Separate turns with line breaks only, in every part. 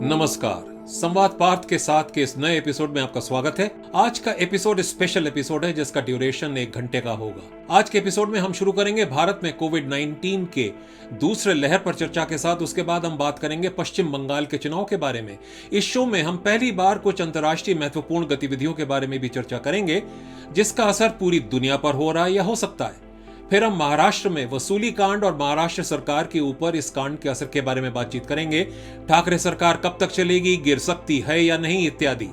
नमस्कार। संवाद पार्थ के साथ के इस नए एपिसोड में आपका स्वागत है। आज का एपिसोड स्पेशल एपिसोड है जिसका ड्यूरेशन 1 घंटे का होगा। आज के एपिसोड में हम शुरू करेंगे भारत में कोविड-19 के दूसरे लहर पर चर्चा के साथ। उसके बाद हम बात करेंगे पश्चिम बंगाल के चुनाव के बारे में। इस शो में हम पहली बार कुछ अंतर्राष्ट्रीय महत्वपूर्ण गतिविधियों के बारे में भी चर्चा करेंगे जिसका असर पूरी दुनिया पर हो रहा है या हो सकता है। फिर हम महाराष्ट्र में वसूली कांड और महाराष्ट्र सरकार के ऊपर इस कांड के असर के बारे में बातचीत करेंगे। ठाकरे सरकार कब तक चलेगी, गिर सकती है या नहीं, इत्यादि।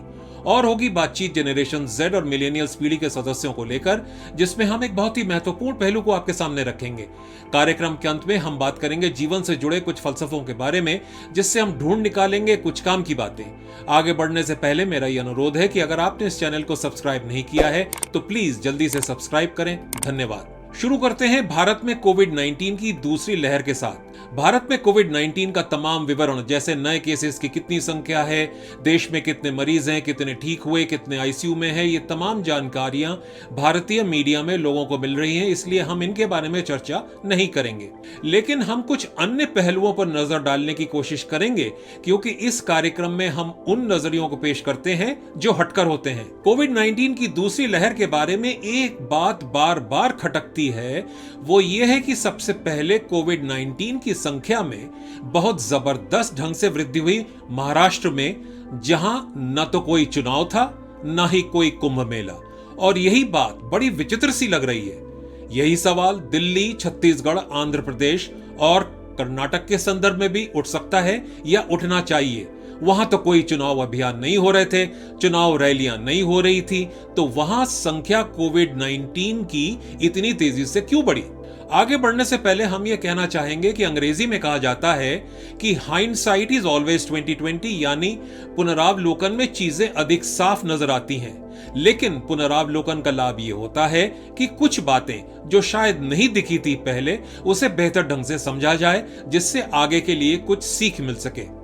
और होगी बातचीत जनरेशन Z और मिलेनियल्स पीढ़ी के सदस्यों को लेकर, जिसमें हम एक बहुत ही महत्वपूर्ण पहलू को आपके सामने रखेंगे। कार्यक्रम के अंत में हम बात करेंगे जीवन से जुड़े कुछ फलसफों के बारे में, जिससे हम ढूंढ निकालेंगे कुछ काम की बातें। आगे बढ़ने से पहले मेरा यह अनुरोध है कि अगर आपने इस चैनल को सब्सक्राइब नहीं किया है तो प्लीज जल्दी से सब्सक्राइब करें। धन्यवाद। शुरू करते हैं भारत में कोविड-19 की दूसरी लहर के साथ। भारत में कोविड-19 का तमाम विवरण, जैसे नए केसेस की कितनी संख्या है, देश में कितने मरीज हैं, कितने ठीक हुए, कितने आईसीयू में हैं, ये तमाम जानकारियां भारतीय मीडिया में लोगों को मिल रही हैं, इसलिए हम इनके बारे में चर्चा नहीं करेंगे। लेकिन हम कुछ अन्य पहलुओं पर नजर डालने की कोशिश करेंगे, क्योंकि इस कार्यक्रम में हम उन नजरियों को पेश करते हैं जो हटकर होते हैं। कोविड-19 की दूसरी लहर के बारे में एक बात बार बार खटकती है, वो ये है कि सबसे पहले कोविड-19 की संख्या में बहुत जबरदस्त ढंग से वृद्धि हुई महाराष्ट्र में, जहां न तो कोई चुनाव था न ही कोई कुंभ मेला। और यही बात बड़ी विचित्र सी लग रही है। यही सवाल दिल्ली, छत्तीसगढ़, आंध्र प्रदेश और कर्नाटक के संदर्भ में भी उठ सकता है या उठना चाहिए। वहां तो कोई चुनाव अभियान नहीं हो रहे थे, चुनाव रैलियां नहीं हो रही थी, तो वहां संख्या कोविड-19 की इतनी तेजी से क्यों बढ़ी? आगे बढ़ने से पहले हम यह कहना चाहेंगे कि अंग्रेजी में कहा जाता है कि हाइंडसाइट इज ऑलवेज 2020, यानी पुनरावलोकन में चीजें अधिक साफ नजर आती हैं। लेकिन पुनरावलोकन का लाभ यह होता है कि कुछ बातें जो शायद नहीं दिखी थी पहले, उसे बेहतर ढंग से समझा जाए, जिससे आगे के लिए कुछ सीख मिल सके।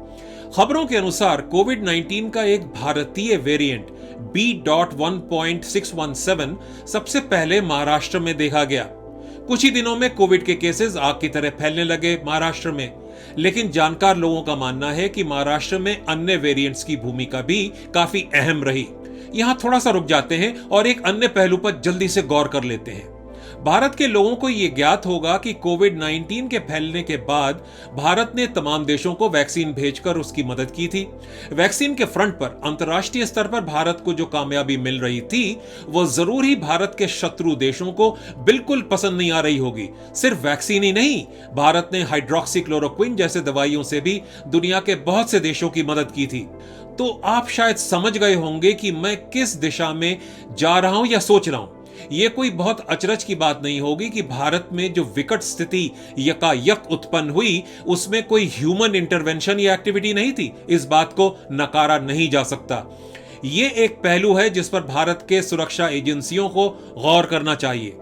खबरों के अनुसार कोविड-19 का एक भारतीय वेरिएंट B.1.617 सबसे पहले महाराष्ट्र में देखा गया। कुछ ही दिनों में कोविड के केसेस आग की तरह फैलने लगे महाराष्ट्र में। लेकिन जानकार लोगों का मानना है कि महाराष्ट्र में अन्य वेरिएंट्स की भूमिका भी काफी अहम रही। यहां थोड़ा सा रुक जाते हैं और एक अन्य पहलू पर जल्दी से गौर कर लेते हैं। भारत के लोगों को यह ज्ञात होगा कि कोविड-19 के फैलने के बाद भारत ने तमाम देशों को वैक्सीन भेजकर उसकी मदद की थी। वैक्सीन के फ्रंट पर अंतर्राष्ट्रीय स्तर पर भारत को जो कामयाबी मिल रही थी, वो जरूर ही भारत के शत्रु देशों को बिल्कुल पसंद नहीं आ रही होगी। सिर्फ वैक्सीन ही नहीं, भारत ने हाइड्रोक्सीक्लोरोक्विन जैसे दवाइयों से भी दुनिया के बहुत से देशों की मदद की थी। तो आप शायद समझ गए होंगे कि मैं किस दिशा में जा रहा हूं या सोच रहा हूं। यह कोई बहुत अचरज की बात नहीं होगी कि भारत में जो विकट स्थिति यकायक उत्पन्न हुई, उसमें कोई ह्यूमन इंटरवेंशन या एक्टिविटी नहीं थी। इस बात को नकारा नहीं जा सकता। यह एक पहलू है जिस पर भारत के सुरक्षा एजेंसियों को गौर करना चाहिए।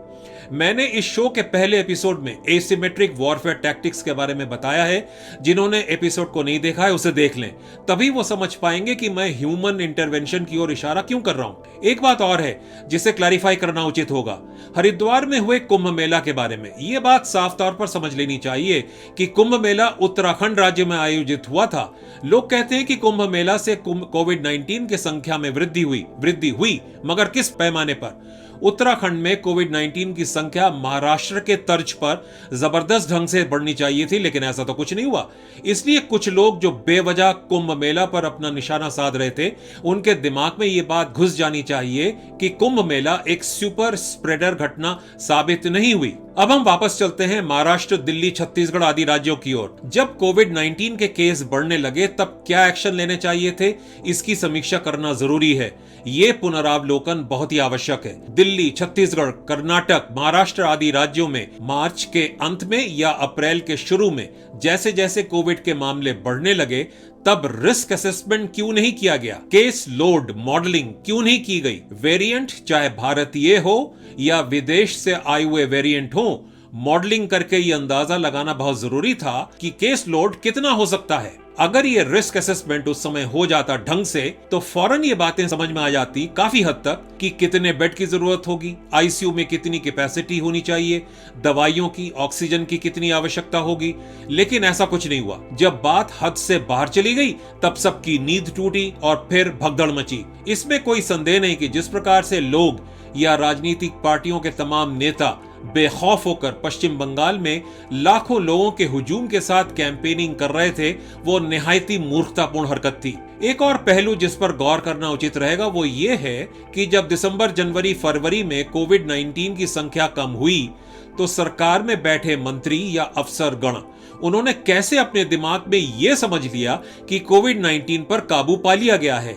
मैंने इस शो के पहले एपिसोड में एसिमेट्रिक वॉरफेयर टैक्टिक्स के बारे में बताया है। जिन्होंने एपिसोड को नहीं देखा है उसे देख लें, तभी वो समझ पाएंगे कि मैं ह्यूमन इंटरवेंशन की ओर इशारा क्यों कर रहा हूं। एक बात और है जिसे क्लैरिफाई करना उचित होगा, हरिद्वार में हुए कुंभ मेला के बारे में। यह बात साफ तौर पर समझ लेनी चाहिए कि कुंभ मेला उत्तराखंड राज्य में आयोजित हुआ था। लोग कहते हैं कि कुंभ मेला से कोविड-19 की संख्या में वृद्धि हुई, मगर किस पैमाने पर? उत्तराखंड में कोविड-19 की संख्या महाराष्ट्र के तर्ज पर जबरदस्त ढंग से बढ़नी चाहिए थी, लेकिन ऐसा तो कुछ नहीं हुआ। इसलिए कुछ लोग जो बेवजह कुंभ मेला पर अपना निशाना साध रहे थे, उनके दिमाग में यह बात घुस जानी चाहिए कि कुंभ मेला एक सुपर स्प्रेडर घटना साबित नहीं हुई। अब हम वापस चलते हैं महाराष्ट्र, दिल्ली, छत्तीसगढ़ आदि राज्यों की ओर। जब कोविड-19 के केस बढ़ने लगे, तब क्या एक्शन लेने चाहिए थे, इसकी समीक्षा करना जरूरी है। यह पुनरावलोकन बहुत ही आवश्यक है। दिल्ली, छत्तीसगढ़, कर्नाटक, महाराष्ट्र आदि राज्यों में मार्च के अंत में या अप्रैल के शुरू में जैसे जैसे कोविड के मामले बढ़ने लगे, तब रिस्क असेसमेंट क्यों नहीं किया गया? केस लोड मॉडलिंग क्यों नहीं की गई? वेरिएंट चाहे भारतीय हो या विदेश से आए हुए वेरिएंट हो, मॉडलिंग करके ये अंदाजा लगाना बहुत जरूरी था कि केस लोड कितना हो सकता है। अगर ये रिस्क असेसमेंट उस समय हो जाता ढंग से तो फौरन ये बातें समझ में आ जाती काफी हद तक कि कितने बेड की जरूरत होगी, आईसीयू में कितनी कैपेसिटी होनी चाहिए, दवाइयों की, ऑक्सीजन की कितनी आवश्यकता होगी। लेकिन ऐसा कुछ नहीं हुआ। जब बात हद से बाहर चली गई तब सबकी नींद टूटी और फिर भगदड़ मची। इसमें कोई संदेह नहीं कि जिस प्रकार से लोग या राजनीतिक पार्टियों के तमाम नेता बेखौफ होकर पश्चिम बंगाल में लाखों लोगों के हुजूम के साथ कैंपेनिंग कर रहे थे, वो निहायती मूर्खतापूर्ण हरकत थी। एक और पहलू जिस पर गौर करना उचित रहेगा वो ये है कि जब दिसंबर, जनवरी, फरवरी में कोविड-19 की संख्या कम हुई तो सरकार में बैठे मंत्री या अफसरगण उन्होंने कैसे अपने दिमाग में ये समझ लिया कि कोविड-19 पर काबू पा लिया गया है।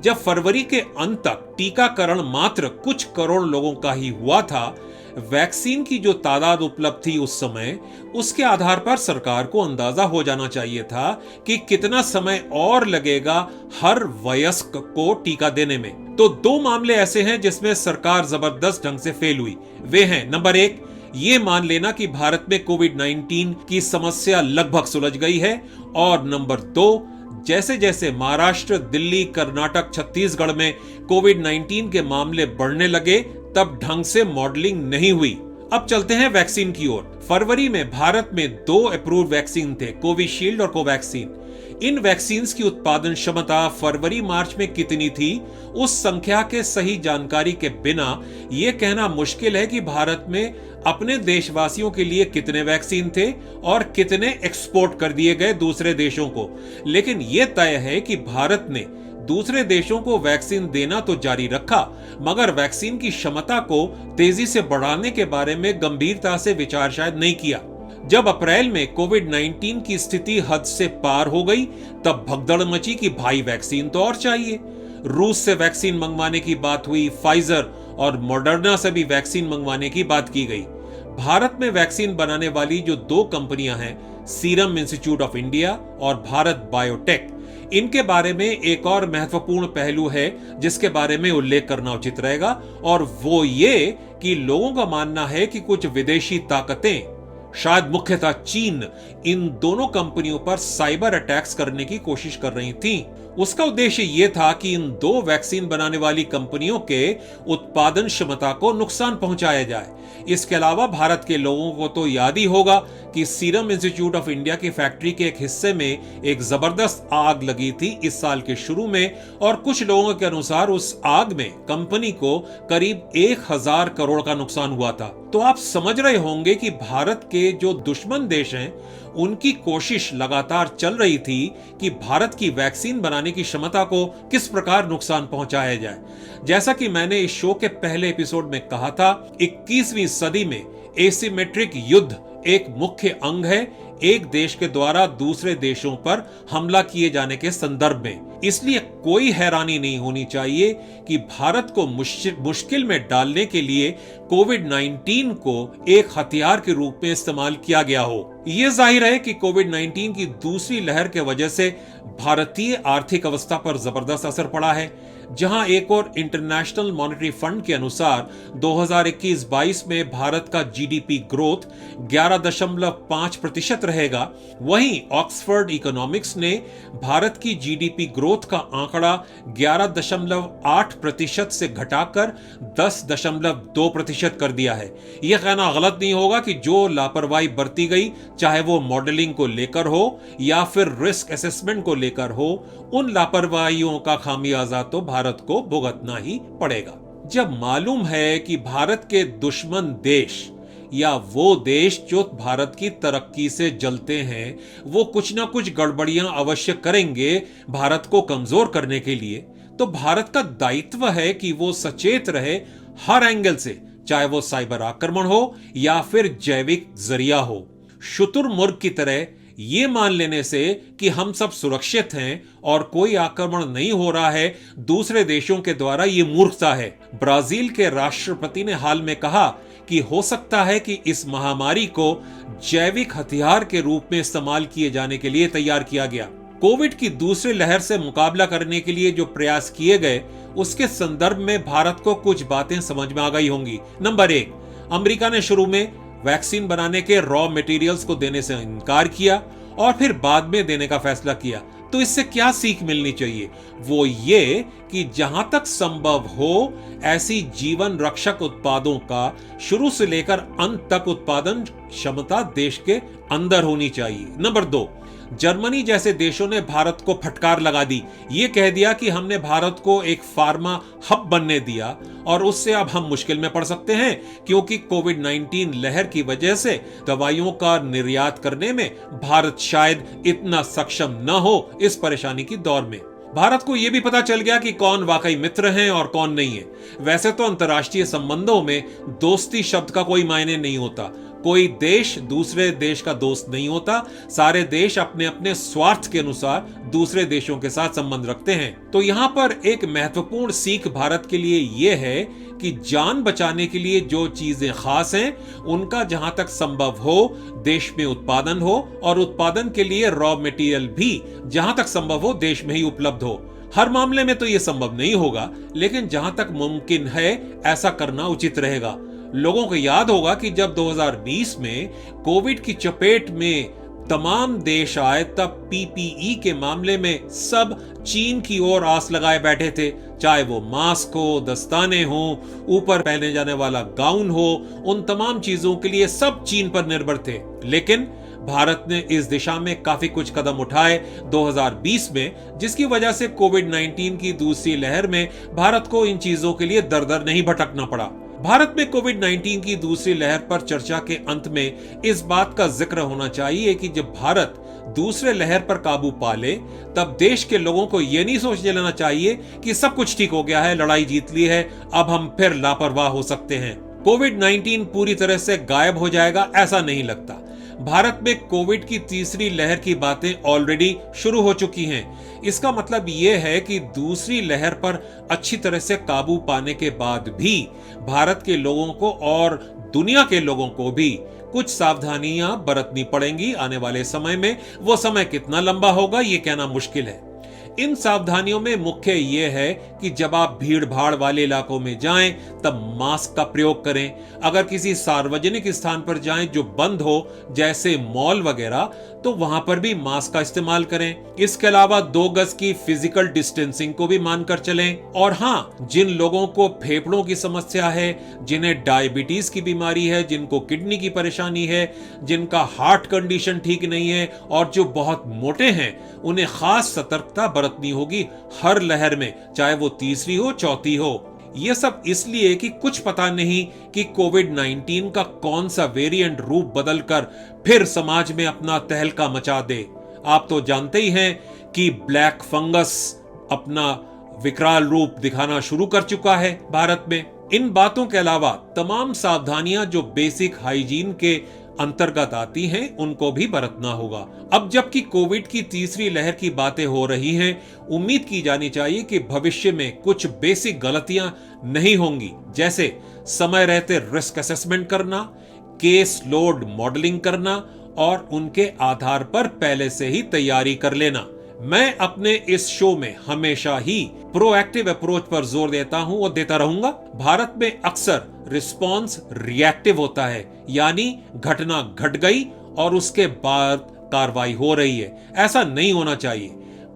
जब फरवरी के अंत तक टीकाकरण मात्र कुछ करोड़ लोगों का ही हुआ था, वैक्सीन की जो तादाद उपलब्ध थी उस समय, उसके आधार पर सरकार को अंदाजा हो जाना चाहिए था कि कितना समय और लगेगा हर वयस्क को टीका देने में। तो दो मामले ऐसे हैं जिसमें सरकार जबरदस्त ढंग से फेल हुई। वे हैं, नंबर एक, ये मान लेना कि भारत में कोविड-19 की समस्या लगभग सुलझ गई है, और नंबर दो, जैसे जैसे महाराष्ट्र, दिल्ली, कर्नाटक, छत्तीसगढ़ में कोविड-19 के मामले बढ़ने लगे तब ढंग से मॉडलिंग नहीं हुई। अब चलते हैं वैक्सीन की ओर। फरवरी में भारत में 2 अप्रूव्ड वैक्सीन थे, कोविशील्ड और कोवैक्सीन। इन वैक्सीन की उत्पादन क्षमता फरवरी मार्च में कितनी थी, उस संख्या के सही जानकारी के बिना यह कहना मुश्किल है कि भारत में अपने देशवासियों के लिए कितने वैक्सीन थे और कितने एक्सपोर्ट कर दिए गए दूसरे देशों को। लेकिन यह तय है कि भारत ने दूसरे देशों को वैक्सीन देना तो जारी रखा, मगर वैक्सीन की क्षमता को तेजी से बढ़ाने के बारे में गंभीरता से विचार शायद नहीं किया। जब अप्रैल में कोविड-19 की स्थिति हद से पार हो गई तब भगदड़ मची कि भाई वैक्सीन तो और चाहिए। रूस से वैक्सीन मंगवाने की बात हुई, फाइजर और मॉडर्ना से भी वैक्सीन मंगवाने की बात की गई। भारत में वैक्सीन बनाने वाली जो 2 कंपनियां हैं, सीरम इंस्टीट्यूट ऑफ इंडिया और भारत बायोटेक, इनके बारे में एक और महत्वपूर्ण पहलू है जिसके बारे में उल्लेख करना उचित रहेगा, और वो ये कि लोगों का मानना है कि कुछ विदेशी ताकतें, शायद मुख्यतः चीन, इन दोनों कंपनियों पर साइबर अटैक्स करने की कोशिश कर रही थीं। उसका उद्देश्य यह था कि इन 2 वैक्सीन बनाने वाली कंपनियों के उत्पादन क्षमता को नुकसान पहुंचाया जाए। इसके अलावा भारत के लोगों को तो याद ही होगा कि सीरम इंस्टीट्यूट ऑफ इंडिया की फैक्ट्री के एक हिस्से में एक जबरदस्त आग लगी थी इस साल के शुरू में, और कुछ लोगों के अनुसार उस आग में कंपनी को करीब 1000 करोड़ का नुकसान हुआ था। तो आप समझ रहे होंगे कि भारत के जो दुश्मन देश हैं उनकी कोशिश लगातार चल रही थी कि भारत की वैक्सीन बनाने की क्षमता को किस प्रकार नुकसान पहुंचाया जाए। जैसा कि मैंने इस शो के पहले एपिसोड में कहा था, 21वीं सदी में एसिमेट्रिक युद्ध एक मुख्य अंग है, एक देश के द्वारा दूसरे देशों पर हमला किए जाने के संदर्भ में। इसलिए कोई हैरानी नहीं होनी चाहिए कि भारत को मुश्किल में डालने के लिए कोविड-19 को एक हथियार के रूप में इस्तेमाल किया गया हो। यह जाहिर है कि कोविड-19 की दूसरी लहर के वजह से भारतीय आर्थिक अवस्था पर जबरदस्त असर पड़ा है। जहां एक और इंटरनेशनल मॉनेटरी फंड के अनुसार 2021-22 में भारत का जीडीपी ग्रोथ 11.5% रहेगा, वहीं ऑक्सफोर्ड इकोनॉमिक्स ने भारत की जीडीपी ग्रोथ का आंकड़ा 11.8% से घटाकर 10.2% कर दिया है। यह कहना गलत नहीं होगा कि जो लापरवाही बरती गई, चाहे वो मॉडलिंग को लेकर हो या फिर रिस्क असेसमेंट को लेकर हो, उन लापरवाहियों का खामियाजा तो भारत को भुगतना ही पड़ेगा। जब मालूम है कि भारत के दुश्मन देश या वो देश जो भारत की तरक्की से जलते हैं, वो कुछ ना कुछ गड़बड़ियां अवश्य करेंगे भारत को कमजोर करने के लिए, तो भारत का दायित्व है कि वो सचेत रहे हर एंगल से, चाहे वो साइबर आक्रमण हो या फिर जैविक जरिया हो। शुतुरमुर्ग की तरह ये मान लेने से कि हम सब सुरक्षित हैं और कोई आक्रमण नहीं हो रहा है दूसरे देशों के द्वारा, ये मूर्खता है। ब्राजील के राष्ट्रपति ने हाल में कहा कि हो सकता है कि इस महामारी को जैविक हथियार के रूप में इस्तेमाल किए जाने के लिए तैयार किया गया। कोविड की दूसरी लहर से मुकाबला करने के लिए जो प्रयास किए गए, उसके संदर्भ में भारत को कुछ बातें समझ में आ गई होंगी। नंबर 1, अमेरिका ने शुरू में वैक्सीन बनाने के रॉ मटेरियल्स को देने से इनकार किया और फिर बाद में देने का फैसला किया। तो इससे क्या सीख मिलनी चाहिए? वो ये कि जहां तक संभव हो ऐसी जीवन रक्षक उत्पादों का शुरू से लेकर अंत तक उत्पादन क्षमता देश के अंदर होनी चाहिए। नंबर 2, जर्मनी जैसे देशों ने भारत को फटकार लगा दी। ये कह दिया कि हमने भारत को एक फार्मा हब बनने दिया और उससे अब हम मुश्किल में पड़ सकते हैं, क्योंकि कोविड-19 लहर की वजह से दवाइयों का निर्यात करने में भारत शायद इतना सक्षम न हो इस परेशानी की दौर में। भारत को यह भी पता चल गया कि कौन वाकई मित्र हैं और कौन नहीं है। वैसे तो अंतर्राष्ट्रीय संबंधों में दोस्ती शब्द का कोई मायने नहीं होता। कोई देश दूसरे देश का दोस्त नहीं होता। सारे देश अपने अपने स्वार्थ के अनुसार दूसरे देशों के साथ संबंध रखते हैं। तो यहाँ पर एक महत्वपूर्ण सीख भारत के लिए यह है कि जान बचाने के लिए जो चीजें खास हैं उनका जहां तक संभव हो देश में उत्पादन हो, और उत्पादन के लिए रॉ मटेरियल भी जहां तक संभव हो देश में ही उपलब्ध हो। हर मामले में तो यह संभव नहीं होगा, लेकिन जहां तक मुमकिन है ऐसा करना उचित रहेगा। लोगों को याद होगा कि जब 2020 में कोविड की चपेट में तमाम देश आए तब पीपीई के मामले में सब चीन की ओर आस लगाए बैठे थे। चाहे वो मास्क हो, दस्ताने हो, ऊपर पहने जाने वाला गाउन हो, उन तमाम चीजों के लिए सब चीन पर निर्भर थे। लेकिन भारत ने इस दिशा में काफी कुछ कदम उठाए 2020 में, जिसकी वजह से कोविड-19 की दूसरी लहर में भारत को इन चीजों के लिए दर-दर नहीं भटकना पड़ा। भारत में कोविड-19 की दूसरी लहर पर चर्चा के अंत में इस बात का जिक्र होना चाहिए कि जब भारत दूसरे लहर पर काबू पा ले तब देश के लोगों को यह नहीं सोच लेना चाहिए कि सब कुछ ठीक हो गया है, लड़ाई जीत ली है, अब हम फिर लापरवाह हो सकते हैं। कोविड-19 पूरी तरह से गायब हो जाएगा ऐसा नहीं लगता। भारत में कोविड की तीसरी लहर की बातें ऑलरेडी शुरू हो चुकी हैं। इसका मतलब यह है कि दूसरी लहर पर अच्छी तरह से काबू पाने के बाद भी भारत के लोगों को और दुनिया के लोगों को भी कुछ सावधानियां बरतनी पड़ेंगी आने वाले समय में। वो समय कितना लंबा होगा ये कहना मुश्किल है। इन सावधानियों में मुख्य यह है कि जब आप भीड़ भाड़ वाले इलाकों में जाएं तब मास्क का प्रयोग करें। अगर किसी सार्वजनिक स्थान पर जाएं जो बंद हो, जैसे मॉल वगैरह, तो वहां पर भी मास्क का इस्तेमाल करें। इसके अलावा 2 गज की फिजिकल डिस्टेंसिंग को भी मानकर चलें। और हाँ, जिन लोगों को फेफड़ों की समस्या है, जिन्हें डायबिटीज की बीमारी है, जिनको किडनी की परेशानी है, जिनका हार्ट कंडीशन ठीक नहीं है और जो बहुत मोटे हैं, उन्हें खास सतर्कता बरतनी होगी हर लहर में, चाहे वो तीसरी हो चौथी हो। यह सब इसलिए कि कुछ पता नहीं कि कोविड-19 का कौन सा वेरिएंट रूप बदलकर फिर समाज में अपना तहलका मचा दे। आप तो जानते ही हैं कि ब्लैक फंगस अपना विकराल रूप दिखाना शुरू कर चुका है भारत में। इन बातों के अलावा तमाम सावधानियां जो बेसिक हाइजीन के अंतर्गत आती हैं उनको भी बरतना होगा। अब जबकि कोविड की तीसरी लहर की बातें हो रही हैं, उम्मीद की जानी चाहिए कि भविष्य में कुछ बेसिक गलतियां नहीं होंगी, जैसे समय रहते रिस्क असेसमेंट करना, केस लोड मॉडलिंग करना और उनके आधार पर पहले से ही तैयारी कर लेना। मैं अपने इस शो में हमेशा ही प्रोएक्टिव अप्रोच पर जोर देता हूं और देता रहूंगा। भारत में अक्सर रिस्पॉन्स रिएक्टिव होता है, यानी घटना घट गई और उसके बाद कार्रवाई हो रही है। ऐसा नहीं होना चाहिए।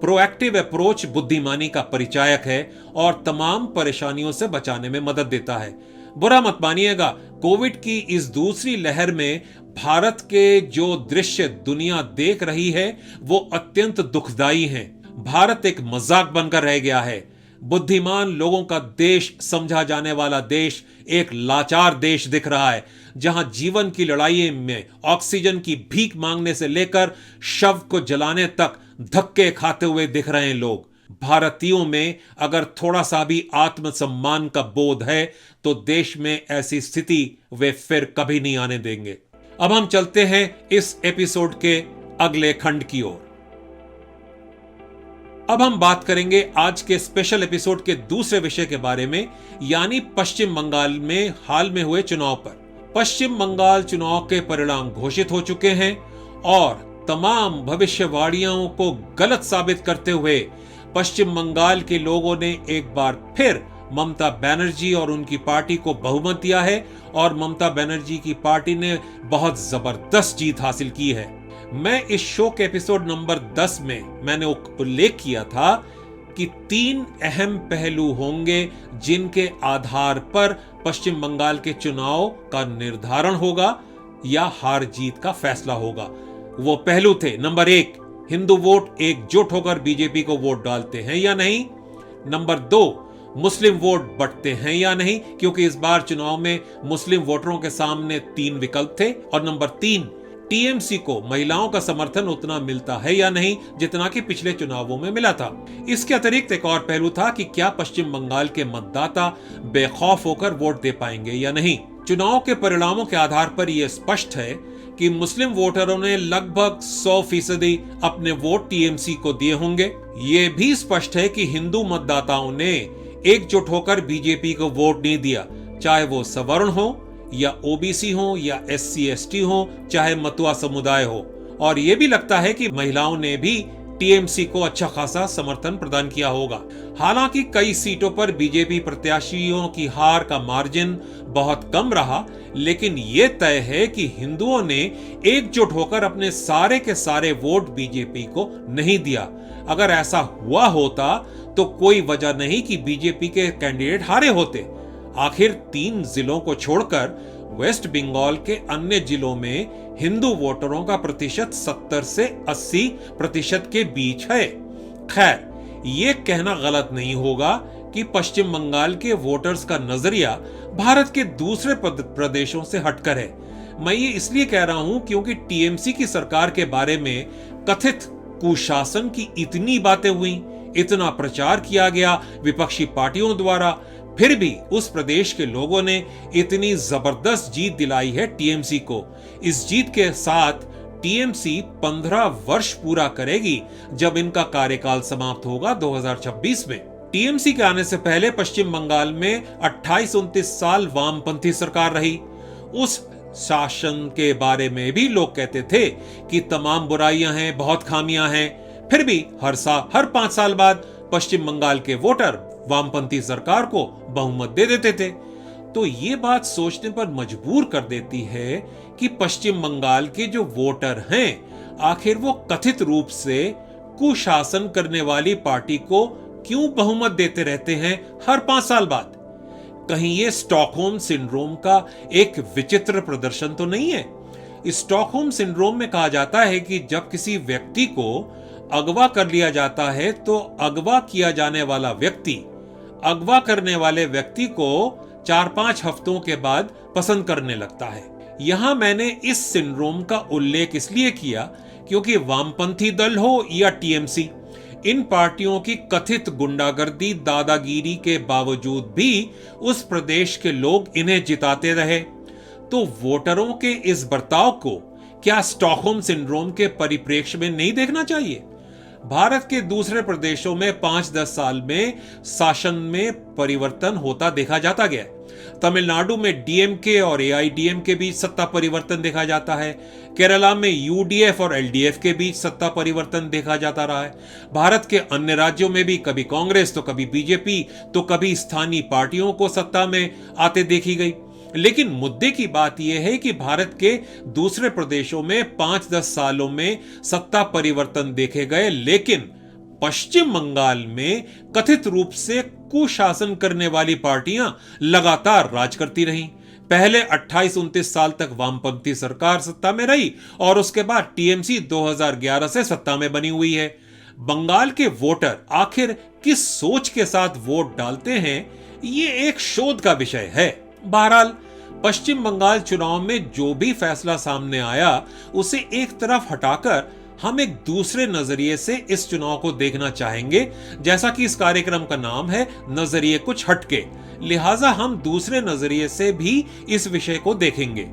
प्रोएक्टिव अप्रोच बुद्धिमानी का परिचायक है और तमाम परेशानियों से बचाने में मदद देता है। बुरा मत मानिएगा, कोविड की इस दूसरी लहर में भारत के जो दृश्य दुनिया देख रही है वो अत्यंत दुखदाई हैं। भारत एक मजाक बनकर रह गया है। बुद्धिमान लोगों का देश समझा जाने वाला देश एक लाचार देश दिख रहा है, जहां जीवन की लड़ाई में ऑक्सीजन की भीख मांगने से लेकर शव को जलाने तक धक्के खाते हुए दिख रहे हैं लोग। भारतीयों में अगर थोड़ा सा भी आत्मसम्मान का बोध है तो देश में ऐसी स्थिति वे फिर कभी नहीं आने देंगे। अब हम चलते हैं इस एपिसोड के अगले खंड की ओर। अब हम बात करेंगे आज के स्पेशल एपिसोड के दूसरे विषय के बारे में, यानी पश्चिम बंगाल में हाल में हुए चुनाव पर। पश्चिम बंगाल चुनाव के परिणाम घोषित हो चुके हैं और तमाम भविष्यवाणियों को गलत साबित करते हुए पश्चिम बंगाल के लोगों ने एक बार फिर ममता बनर्जी और उनकी पार्टी को बहुमत दिया है और ममता बनर्जी की पार्टी ने बहुत जबरदस्त जीत हासिल की है। मैं इस शो के एपिसोड नंबर 10 में मैंने उल्लेख किया था कि 3 अहम पहलू होंगे जिनके आधार पर पश्चिम बंगाल के चुनाव का निर्धारण होगा या हार जीत का फैसला होगा। वो पहलू थे, नंबर 1, हिंदू वोट एकजुट होकर बीजेपी को वोट डालते हैं या नहीं। नंबर 2, मुस्लिम वोट बढ़ते हैं या नहीं, क्योंकि इस बार चुनाव में मुस्लिम वोटरों के सामने 3 विकल्प थे। और नंबर 3, टीएमसी को महिलाओं का समर्थन उतना मिलता है या नहीं जितना कि पिछले चुनावों में मिला था। इसके अतिरिक्त एक और पहलू था कि क्या पश्चिम बंगाल के मतदाता बेखौफ होकर वोट दे पाएंगे या नहीं। चुनाव के परिणामों के आधार पर यह स्पष्ट है कि मुस्लिम वोटरों ने लगभग 100% अपने वोट टीएमसी को दिए होंगे। ये भी स्पष्ट है कि हिंदू मतदाताओं ने एकजुट होकर बीजेपी को वोट नहीं दिया, चाहे वो सवर्ण हो या ओबीसी हो या एससी एसटी हो, चाहे मतुआ समुदाय हो। और यह भी लगता है कि महिलाओं ने भी टीएमसी को अच्छा खासा समर्थन प्रदान किया होगा। हालांकि कई सीटों पर बीजेपी प्रत्याशियों की हार का मार्जिन बहुत कम रहा, लेकिन यह तय है कि हिंदुओं ने एकजुट होकर अपने सारे के सारे वोट बीजेपी को नहीं दिया। अगर ऐसा हुआ होता तो कोई वजह नहीं कि बीजेपी के कैंडिडेट हारे होते। आखिर 3 जिलों को छोड़कर वेस्ट बंगाल के अन्य जिलों में हिंदू वोटरों का प्रतिशत 70 से 80% के बीच है। खैर, ये कहना गलत नहीं होगा कि पश्चिम बंगाल के वोटर्स का नजरिया भारत के दूसरे प्रदेशों से हटकर है। मैं ये इसलिए कह रहा हूं क्योंकि टीएमसी की सरकार के बारे में कथित कुशासन की इतनी बातें हुई, इतना प्रचार किया गया विपक्षी पार्टियों द्वारा, फिर भी उस प्रदेश के लोगों ने इतनी जबरदस्त जीत दिलाई है टीएमसी को। इस जीत के साथ टीएमसी 15 वर्ष पूरा करेगी जब इनका कार्यकाल समाप्त होगा 2026 में। टीएमसी के आने से पहले पश्चिम बंगाल में 28-29 साल वामपंथी सरकार रही। उस शासन के बारे में भी लोग कहते थे कि तमाम बुराइयां हैं, बहुत खामियां हैं। फिर भी हर 5 साल बाद पश्चिम बंगाल के वोटर वामपंथी सरकार को बहुमत दे देते थे। तो ये बात सोचने पर मजबूर कर देती है कि पश्चिम बंगाल के जो वोटर हैं, आखिर वो कथित रूप से कुशासन करने वाली पार्टी को क्यों बहुमत देते रहते हैं हर 5 साल बाद। कहीं ये स्टॉकहोम सिंड्रोम का एक विचित्र प्रदर्शन तो नहीं है। स्टॉकहोम सिंड्रोम में कहा जाता है कि जब किसी व्यक्ति को अगवा कर लिया जाता है तो अगवा किया जाने वाला व्यक्ति अगवा करने वाले व्यक्ति को 4-5 हफ्तों के बाद पसंद करने लगता है। यहां मैंने इस सिंड्रोम का उल्लेख इसलिए किया क्योंकि वामपंथी दल हो या टीएमसी, इन पार्टियों की कथित गुंडागर्दी, दादागिरी के बावजूद भी उस प्रदेश के लोग इन्हें जिताते रहे। तो वोटरों के इस बर्ताव को क्या स्टॉकहोम सिंड्रोम के परिप्रेक्ष्य में नहीं देखना चाहिए? भारत के दूसरे प्रदेशों में 5-10 साल में शासन में परिवर्तन होता देखा जाता गया। तमिलनाडु में डीएमके और एआईडीएमके के बीच सत्ता परिवर्तन देखा जाता है। केरला में यूडीएफ और एलडीएफ के बीच सत्ता परिवर्तन देखा जाता रहा है। भारत के अन्य राज्यों में भी कभी कांग्रेस तो कभी बीजेपी तो कभी स्थानीय पार्टियों को सत्ता में आते देखी गई। लेकिन मुद्दे की बात यह है कि भारत के दूसरे प्रदेशों में 5-10 सालों में सत्ता परिवर्तन देखे गए, लेकिन पश्चिम बंगाल में कथित रूप से कुशासन करने वाली पार्टियां लगातार राज करती रहीं। पहले 28-29 साल तक वामपंथी सरकार सत्ता में रही और उसके बाद टीएमसी 2011 से सत्ता में बनी हुई है। बंगाल के वोटर आखिर किस सोच के साथ वोट डालते हैं, ये एक शोध का विषय है। बहरहाल, पश्चिम बंगाल चुनाव में जो भी फैसला सामने आया उसे एक तरफ हटाकर हम एक दूसरे नजरिए से इस चुनाव को देखना चाहेंगे। जैसा कि इस कार्यक्रम का नाम है, नजरिए कुछ हटके, लिहाजा हम दूसरे नजरिए से भी इस विषय को देखेंगे।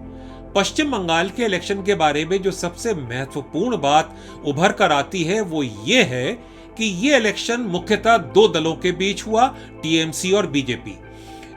पश्चिम बंगाल के इलेक्शन के बारे में जो सबसे महत्वपूर्ण बात उभर कर आती है वो ये है कि ये इलेक्शन मुख्यतः 2 दलों के बीच हुआ, टीएमसी और बीजेपी।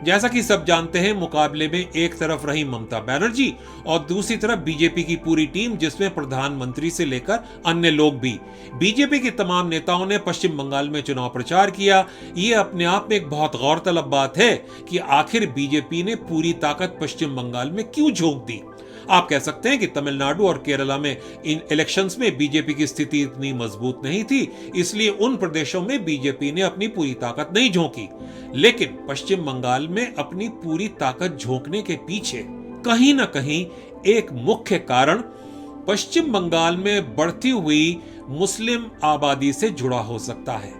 जैसा कि सब जानते हैं, मुकाबले में एक तरफ रही ममता बनर्जी और दूसरी तरफ बीजेपी की पूरी टीम, जिसमें प्रधानमंत्री से लेकर अन्य लोग भी। बीजेपी के तमाम नेताओं ने पश्चिम बंगाल में चुनाव प्रचार किया। ये अपने आप में एक बहुत गौरतलब बात है कि आखिर बीजेपी ने पूरी ताकत पश्चिम बंगाल में क्यों झोंक दी। आप कह सकते हैं कि तमिलनाडु और केरला में इन इलेक्शंस में बीजेपी की स्थिति इतनी मजबूत नहीं थी, इसलिए उन प्रदेशों में बीजेपी ने अपनी पूरी ताकत नहीं झोंकी। लेकिन पश्चिम बंगाल में अपनी पूरी ताकत झोंकने के पीछे कहीं ना कहीं एक मुख्य कारण पश्चिम बंगाल में बढ़ती हुई मुस्लिम आबादी से जुड़ा हो सकता है।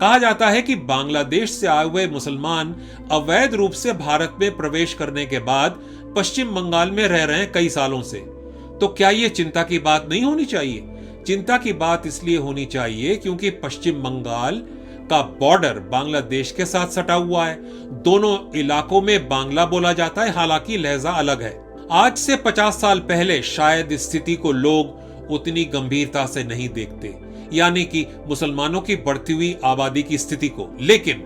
कहा जाता है कि बांग्लादेश से आए हुए मुसलमान अवैध रूप से भारत में प्रवेश करने के बाद पश्चिम बंगाल में रह रहे हैं कई सालों से। तो क्या यह चिंता की बात नहीं होनी चाहिए? चिंता की बात इसलिए होनी चाहिए क्योंकि पश्चिम बंगाल का बॉर्डर बांग्लादेश के साथ सटा हुआ है। दोनों इलाकों में बांग्ला बोला जाता है, हालांकि लहजा अलग है। आज से 50 साल पहले शायद इस स्थिति को लोग उतनी गंभीरता से नहीं देखते, यानी कि मुसलमानों की बढ़ती हुई आबादी की स्थिति को। लेकिन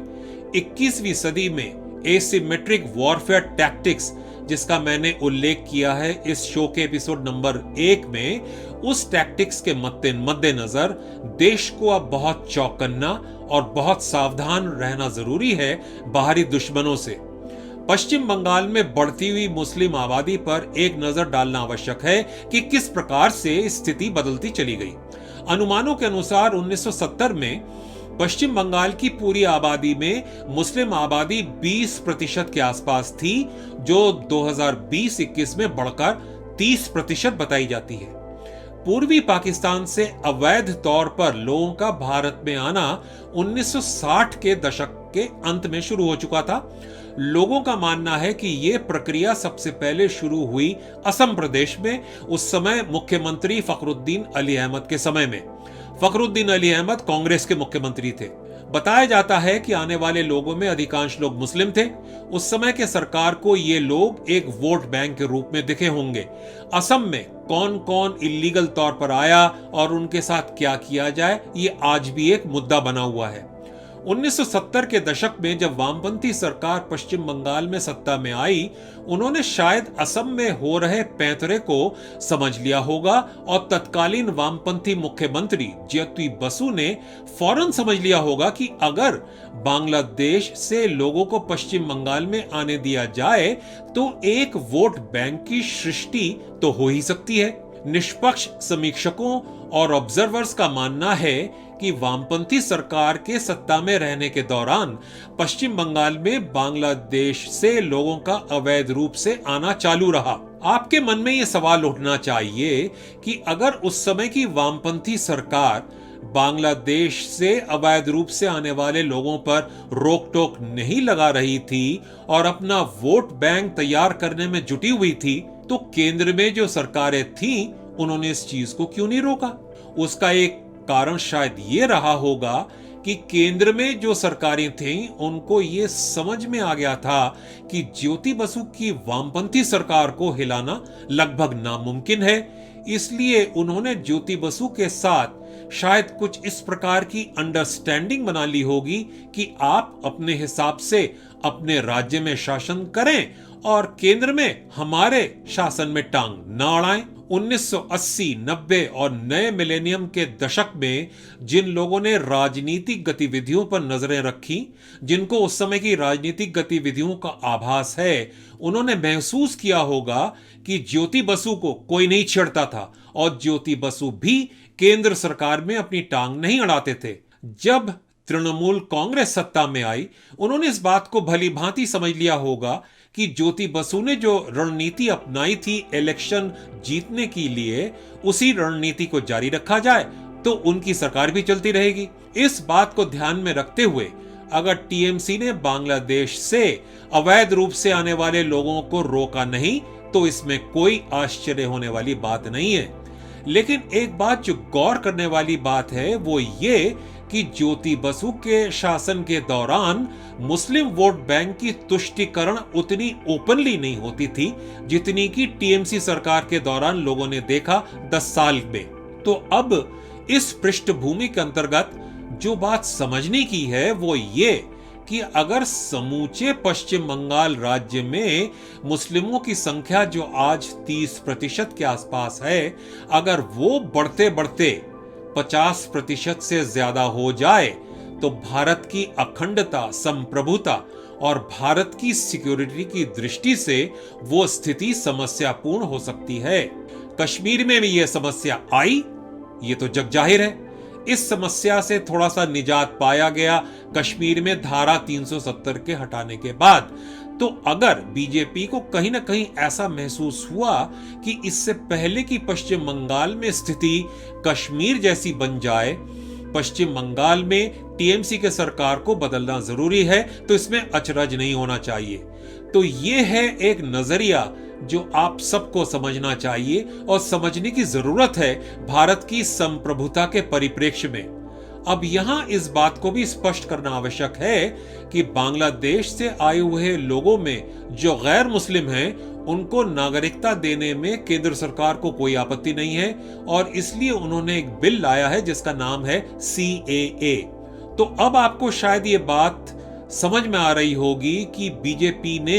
21वीं सदी में एसिमेट्रिक वॉरफेयर टैक्टिक्स, जिसका मैंने उल्लेख किया है इस शो के एपिसोड नंबर 1 में, उस टैक्टिक्स के मद्देनजर देश को अब बहुत चौकन्ना और बहुत सावधान रहना जरूरी है बाहरी दुश्मनों से। पश्चिम बंगाल में बढ़ती हुई मुस्लिम आबादी पर एक नजर डालना आवश्यक है कि किस प्रकार से स्थिति बदलती चली गई। अनुमानों के अनुसार 1970 में पश्चिम बंगाल की पूरी आबादी में मुस्लिम आबादी 20% के आसपास थी, जो 2020-21 में बढ़कर 30% बताई जाती है। पूर्वी पाकिस्तान से अवैध तौर पर लोगों का भारत में आना 1960 के दशक के अंत में शुरू हो चुका था। लोगों का मानना है कि यह प्रक्रिया सबसे पहले शुरू हुई असम प्रदेश में, उस समय मुख्यमंत्री फखरुद्दीन अली अहमद के समय में। फखरुद्दीन अली अहमद कांग्रेस के मुख्यमंत्री थे। बताया जाता है कि आने वाले लोगों में अधिकांश लोग मुस्लिम थे। उस समय के सरकार को ये लोग एक वोट बैंक के रूप में दिखे होंगे। असम में कौन कौन इलीगल तौर पर आया और उनके साथ क्या किया जाए, ये आज भी एक मुद्दा बना हुआ है। 1970 के दशक में जब वामपंथी सरकार पश्चिम बंगाल में सत्ता में आई, उन्होंने शायद असम में हो रहे पैंतरे को समझ लिया होगा और तत्कालीन वामपंथी मुख्यमंत्री ज्योति बसु ने फौरन समझ लिया होगा कि अगर बांग्लादेश से लोगों को पश्चिम बंगाल में आने दिया जाए तो एक वोट बैंक की सृष्टि तो हो ही सकती है। निष्पक्ष समीक्षकों और ऑब्जर्वर्स का मानना है कि वामपंथी सरकार के सत्ता में रहने के दौरान पश्चिम बंगाल में बांग्लादेश से लोगों का अवैध रूप से आना चालू रहा। आपके मन में यह सवाल उठना चाहिए कि अगर उस समय की वामपंथी सरकार बांग्लादेश से अवैध रूप से आने वाले लोगों पर रोक टोक नहीं लगा रही थी और अपना वोट बैंक तैयार करने में जुटी हुई थी, तो केंद्र में जो सरकारें थीं, उन्होंने इस चीज को क्यों नहीं रोका? उसका एक कारण शायद ये रहा होगा कि केंद्र में जो सरकारें थीं, उनको ये समझ में आ गया था कि ज्योति बसु की वामपंथी सरकार को हिलाना लगभग नामुमकिन है। इसलिए उन्होंने ज्योति बसु के साथ शायद कुछ इस प्रकार की अंडरस्टैंडिंग बना ली होगी कि आप अपने हिसाब से अपने राज्य में शासन करें और केंद्र में हमारे शासन में टांग न अड़ाएं। 1980, 90 और नए मिलेनियम के दशक में जिन लोगों ने राजनीतिक गतिविधियों पर नजरें रखी, जिनको उस समय की राजनीतिक गतिविधियों का आभास है, उन्होंने महसूस किया होगा कि ज्योति बसु को कोई नहीं छेड़ता था और ज्योति बसु भी केंद्र सरकार में अपनी टांग नहीं अड़ाते थे। जब तृणमूल कांग्रेस सत्ता में आई, उन्होंने इस बात को भली भांति समझ लिया होगा कि ज्योति बसु ने जो रणनीति अपनाई थी इलेक्शन जीतने के लिए, उसी रणनीति को जारी रखा जाए तो उनकी सरकार भी चलती रहेगी। इस बात को ध्यान में रखते हुए अगर टीएमसी ने बांग्लादेश से अवैध रूप से आने वाले लोगों को रोका नहीं, तो इसमें कोई आश्चर्य होने वाली बात नहीं है। लेकिन एक बात जो गौर करने वाली बात है वो ये कि ज्योति बसु के शासन के दौरान मुस्लिम वोट बैंक की तुष्टीकरण उतनी ओपनली नहीं होती थी जितनी कि टीएमसी सरकार के दौरान लोगों ने देखा 10 साल में। तो अब इस पृष्ठभूमि के अंतर्गत जो बात समझने की है वो ये कि अगर समूचे पश्चिम बंगाल राज्य में मुस्लिमों की संख्या जो आज 30% के आसपास है, अगर वो बढ़ते बढ़ते 50% से ज्यादा हो जाए तो भारत की अखंडता, संप्रभुता और भारत की सिक्योरिटी की दृष्टि से वो स्थिति समस्यापूर्ण हो सकती है। कश्मीर में भी यह समस्या आई, ये तो जग जाहिर है। इस समस्या से थोड़ा सा निजात पाया गया कश्मीर में धारा 370 के हटाने के बाद। तो अगर बीजेपी को कहीं ना कहीं ऐसा महसूस हुआ कि इससे पहले कि पश्चिम बंगाल में स्थिति कश्मीर जैसी बन जाए, पश्चिम बंगाल में टीएमसी के सरकार को बदलना जरूरी है, तो इसमें अचरज नहीं होना चाहिए। तो ये है एक नजरिया जो आप सबको समझना चाहिए और समझने की जरूरत है भारत की संप्रभुता के परिप्रेक्ष्य में। अब यहां इस बात को भी स्पष्ट करना आवश्यक है कि बांग्लादेश से आए हुए लोगों में जो गैर मुस्लिम हैं, उनको नागरिकता देने में केंद्र सरकार को कोई आपत्ति नहीं है और इसलिए उन्होंने एक बिल लाया है जिसका नाम है CAA। तो अब आपको शायद ये बात समझ में आ रही होगी कि बीजेपी ने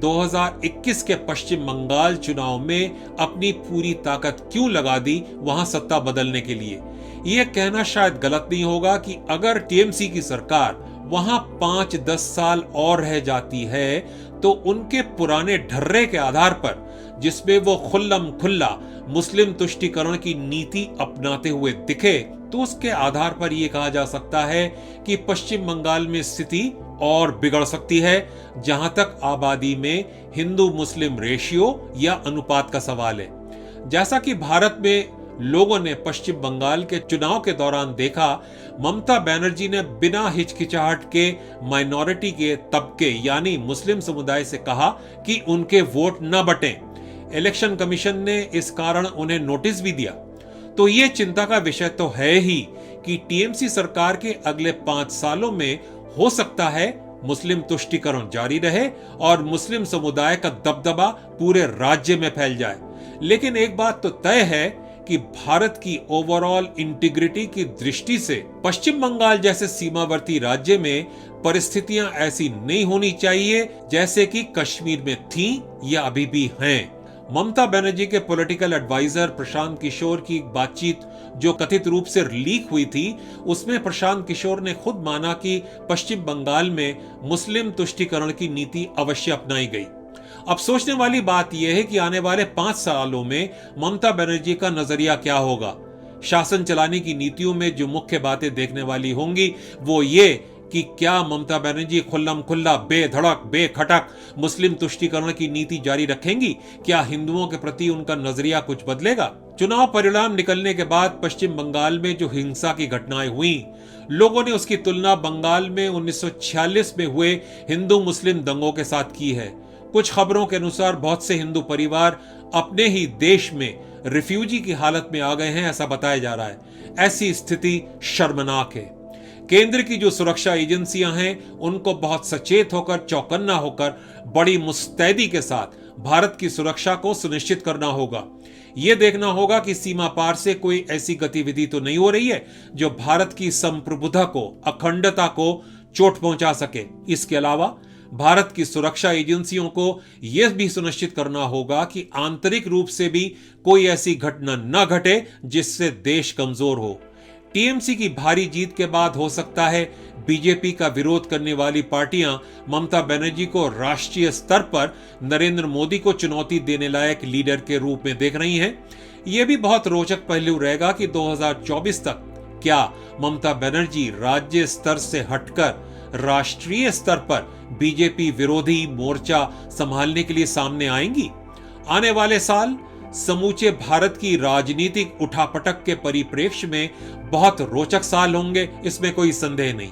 2021 के पश्चिम बंगाल चुनाव में अपनी पूरी ताकत क्यों लगा दी वहां सत्ता बदलने के लिए। यह कहना शायद गलत नहीं होगा कि अगर टीएमसी की सरकार वहां 5-10 साल और रह जाती है तो उनके पुराने ढर्रे के आधार पर, जिसमें वो खुल्लम खुल्ला मुस्लिम तुष्टीकरण की नीति अपनाते हुए दिखे, तो उसके आधार पर यह कहा जा सकता है कि पश्चिम बंगाल में स्थिति और बिगड़ सकती है, जहां तक आबादी में हिंदू मुस्लिम रेशियो या अनुपात का सवाल है। जैसा कि भारत में लोगों ने पश्चिम बंगाल के चुनाव के दौरान देखा, ममता बनर्जी ने बिना हिचकिचाहट के माइनॉरिटी के तबके यानी मुस्लिम समुदाय से कहा कि उनके वोट न बटें। इलेक्शन कमीशन ने इस कारण उन्हें नोटिस भी दिया। तो ये चिंता का विषय तो है ही कि टीएमसी सरकार के अगले 5 सालों में हो सकता है मुस्लिम तुष्टीकरण जारी रहे और मुस्लिम समुदाय का दबदबा पूरे राज्य में फैल जाए। लेकिन एक बात तो तय है कि भारत की ओवरऑल इंटीग्रिटी की दृष्टि से पश्चिम बंगाल जैसे सीमावर्ती राज्य में परिस्थितियां ऐसी नहीं होनी चाहिए जैसे कि कश्मीर में थी या अभी भी हैं। ममता बनर्जी के पॉलिटिकल एडवाइजर प्रशांत किशोर की बातचीत जो कथित रूप से लीक हुई थी, उसमें प्रशांत किशोर ने खुद माना कि पश्चिम बंगाल में मुस्लिम तुष्टीकरण की नीति अवश्य अपनाई गई। अब सोचने वाली बात यह है कि आने वाले 5 सालों में ममता बनर्जी का नजरिया क्या होगा। शासन चलाने की नीतियों में जो मुख्य बातें देखने वाली होंगी वो ये कि क्या ममता बनर्जी खुल्लम खुल्ला बेधड़क बेखटक मुस्लिम तुष्टीकरण की नीति जारी रखेंगी? क्या हिंदुओं के प्रति उनका नजरिया कुछ बदलेगा? चुनाव परिणाम निकलने के बाद पश्चिम बंगाल में जो हिंसा की घटनाएं हुई, लोगों ने उसकी तुलना बंगाल में 1946 में हुए हिंदू मुस्लिम दंगों के साथ की है। कुछ खबरों के अनुसार बहुत से हिंदू परिवार अपने ही देश में रिफ्यूजी की हालत में आ गए हैं, ऐसा बताया जा रहा है। ऐसी स्थिति शर्मनाक है। केंद्र की जो सुरक्षा एजेंसियां हैं उनको बहुत सचेत होकर, चौकन्ना होकर, बड़ी मुस्तैदी के साथ भारत की सुरक्षा को सुनिश्चित करना होगा। यह देखना होगा कि सीमा पार से कोई ऐसी गतिविधि तो नहीं हो रही है जो भारत की संप्रभुता को, अखंडता को चोट पहुंचा सके। इसके अलावा भारत की सुरक्षा एजेंसियों को यह भी सुनिश्चित करना होगा कि आंतरिक रूप से भी कोई ऐसी घटना न घटे जिससे देश कमजोर हो। टीएमसी की भारी जीत के बाद हो सकता है बीजेपी का विरोध करने वाली पार्टियां ममता बनर्जी को राष्ट्रीय स्तर पर नरेंद्र मोदी को चुनौती देने लायक लीडर के रूप में देख रही हैं। यह भी बहुत रोचक पहलू रहेगा कि 2024 तक क्या ममता बनर्जी राज्य स्तर से हटकर राष्ट्रीय स्तर पर बीजेपी विरोधी मोर्चा संभालने के लिए सामने आएंगी। आने वाले साल समूचे भारत की राजनीतिक उठापटक के परिप्रेक्ष्य में बहुत रोचक साल होंगे, इसमें कोई संदेह नहीं।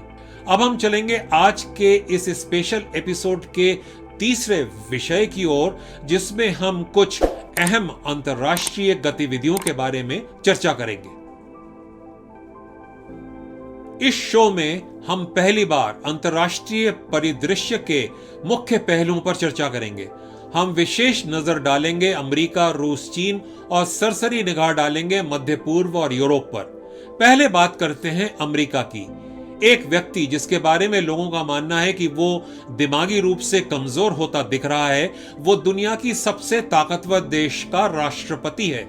अब हम चलेंगे आज के इस स्पेशल एपिसोड के तीसरे विषय की ओर, जिसमें हम कुछ अहम अंतर्राष्ट्रीय गतिविधियों के बारे में चर्चा करेंगे। इस शो में हम पहली बार अंतर्राष्ट्रीय परिदृश्य के मुख्य पहलुओं पर चर्चा करेंगे। हम विशेष नजर डालेंगे अमेरिका, रूस, चीन और सरसरी निगाह डालेंगे मध्य पूर्व और यूरोप पर। पहले बात करते हैं अमेरिका की। एक व्यक्ति जिसके बारे में लोगों का मानना है कि वो दिमागी रूप से कमजोर होता दिख रहा है, वो दुनिया की सबसे ताकतवर देश का राष्ट्रपति है।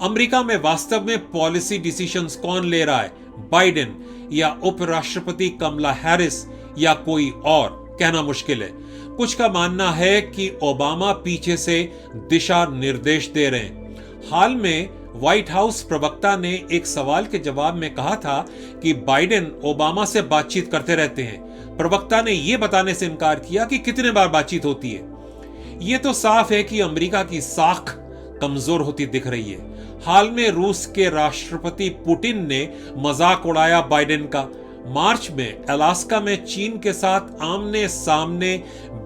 अमेरिका में वास्तव में पॉलिसी डिसीजंस कौन ले रहा है, बाइडेन या उपराष्ट्रपति कमला हैरिस या कोई और, कहना मुश्किल है। कुछ का मानना है कि ओबामा पीछे से दिशा निर्देश दे रहे हैं। हाल में व्हाइट हाउस प्रवक्ता ने एक सवाल के जवाब में कहा था कि बाइडेन ओबामा से बातचीत करते रहते हैं। प्रवक्ता ने यह बताने से इनकार किया कि कितने बार बातचीत होती है। यह तो साफ है कि अमेरिका की साख कमजोर होती दिख रही है। हाल में रूस के राष्ट्रपति पुतिन ने मजाक उड़ाया बाइडेन का। मार्च में अलास्का में चीन के साथ आमने सामने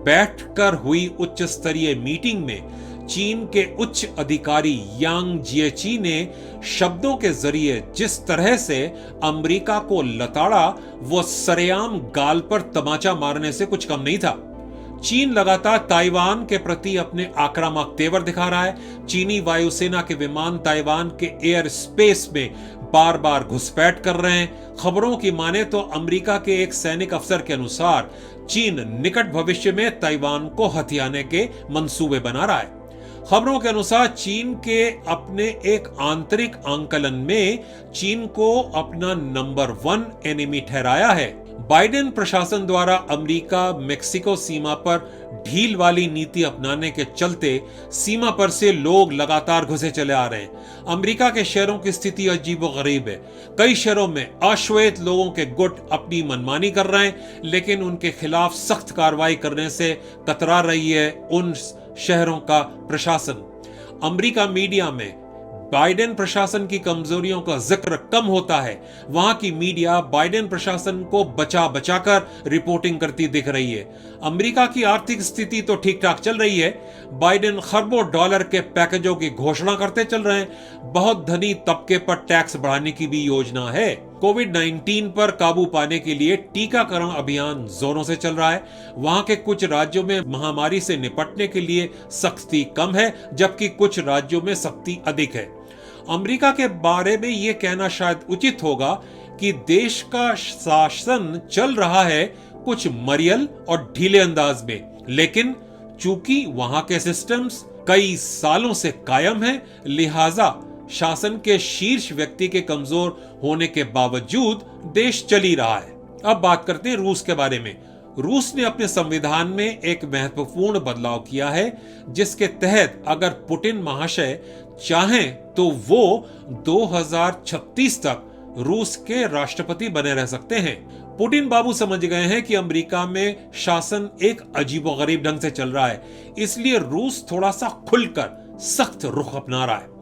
बैठकर हुई उच्च स्तरीय मीटिंग में चीन के उच्च अधिकारी यांग जिएची ने शब्दों के जरिए जिस तरह से अमेरिका को लताड़ा, वो सरेआम गाल पर तमाचा मारने से कुछ कम नहीं था। चीन लगातार ताइवान के प्रति अपने आक्रामक तेवर दिखा रहा है। चीनी वायुसेना के विमान ताइवान के एयर स्पेस में बार बार घुसपैठ कर रहे हैं। खबरों की माने तो अमेरिका के एक सैनिक अफसर के अनुसार चीन निकट भविष्य में ताइवान को हथियाने के मंसूबे बना रहा है। खबरों के अनुसार चीन के अपने एक आंतरिक आंकलन में चीन को अपना नंबर 1 एनिमी ठहराया है। बाइडेन प्रशासन द्वारा अमेरिका मेक्सिको सीमा पर ढील वाली नीति अपनाने के चलते सीमा पर से लोग लगातार घुसे चले आ रहे हैं। अमेरिका के शहरों की स्थिति अजीबोगरीब है। कई शहरों में अश्वेत लोगों के गुट अपनी मनमानी कर रहे हैं, लेकिन उनके खिलाफ सख्त कार्रवाई करने से कतरा रही है उन शहरों का प्रशासन। अमेरिका मीडिया में बाइडेन प्रशासन की कमजोरियों का जिक्र कम होता है। वहां की मीडिया बाइडेन प्रशासन को बचा बचाकर रिपोर्टिंग करती दिख रही है। अमेरिका की आर्थिक स्थिति तो ठीक ठाक चल रही है। बाइडेन खरबों डॉलर के पैकेजों की घोषणा करते चल रहे हैं। बहुत धनी तबके पर टैक्स बढ़ाने की भी योजना है। कोविड-19 पर काबू पाने के लिए टीकाकरण अभियान जोरों से चल रहा है। वहां के कुछ राज्यों में महामारी से निपटने के लिए सख्ती कम है, जबकि कुछ राज्यों में सख्ती अधिक है। अमेरिका के बारे में यह कहना शायद उचित होगा कि देश का शासन चल रहा है कुछ मरियल और ढीले अंदाज में, लेकिन चूंकि वहां के सिस्टम्स कई सालों से कायम हैं, लिहाजा शासन के शीर्ष व्यक्ति के कमजोर होने के बावजूद देश चल ही रहा है। अब बात करते हैं रूस के बारे में। रूस ने अपने संविधान में एक महत्वपूर्ण बदलाव किया है, जिसके तहत अगर पुतिन महाशय चाहें तो वो 2036 तक रूस के राष्ट्रपति बने रह सकते हैं। पुतिन बाबू समझ गए हैं कि अमेरिका में शासन एक अजीबोगरीब ढंग से चल रहा है, इसलिए रूस थोड़ा सा खुलकर सख्त रुख अपना रहा है।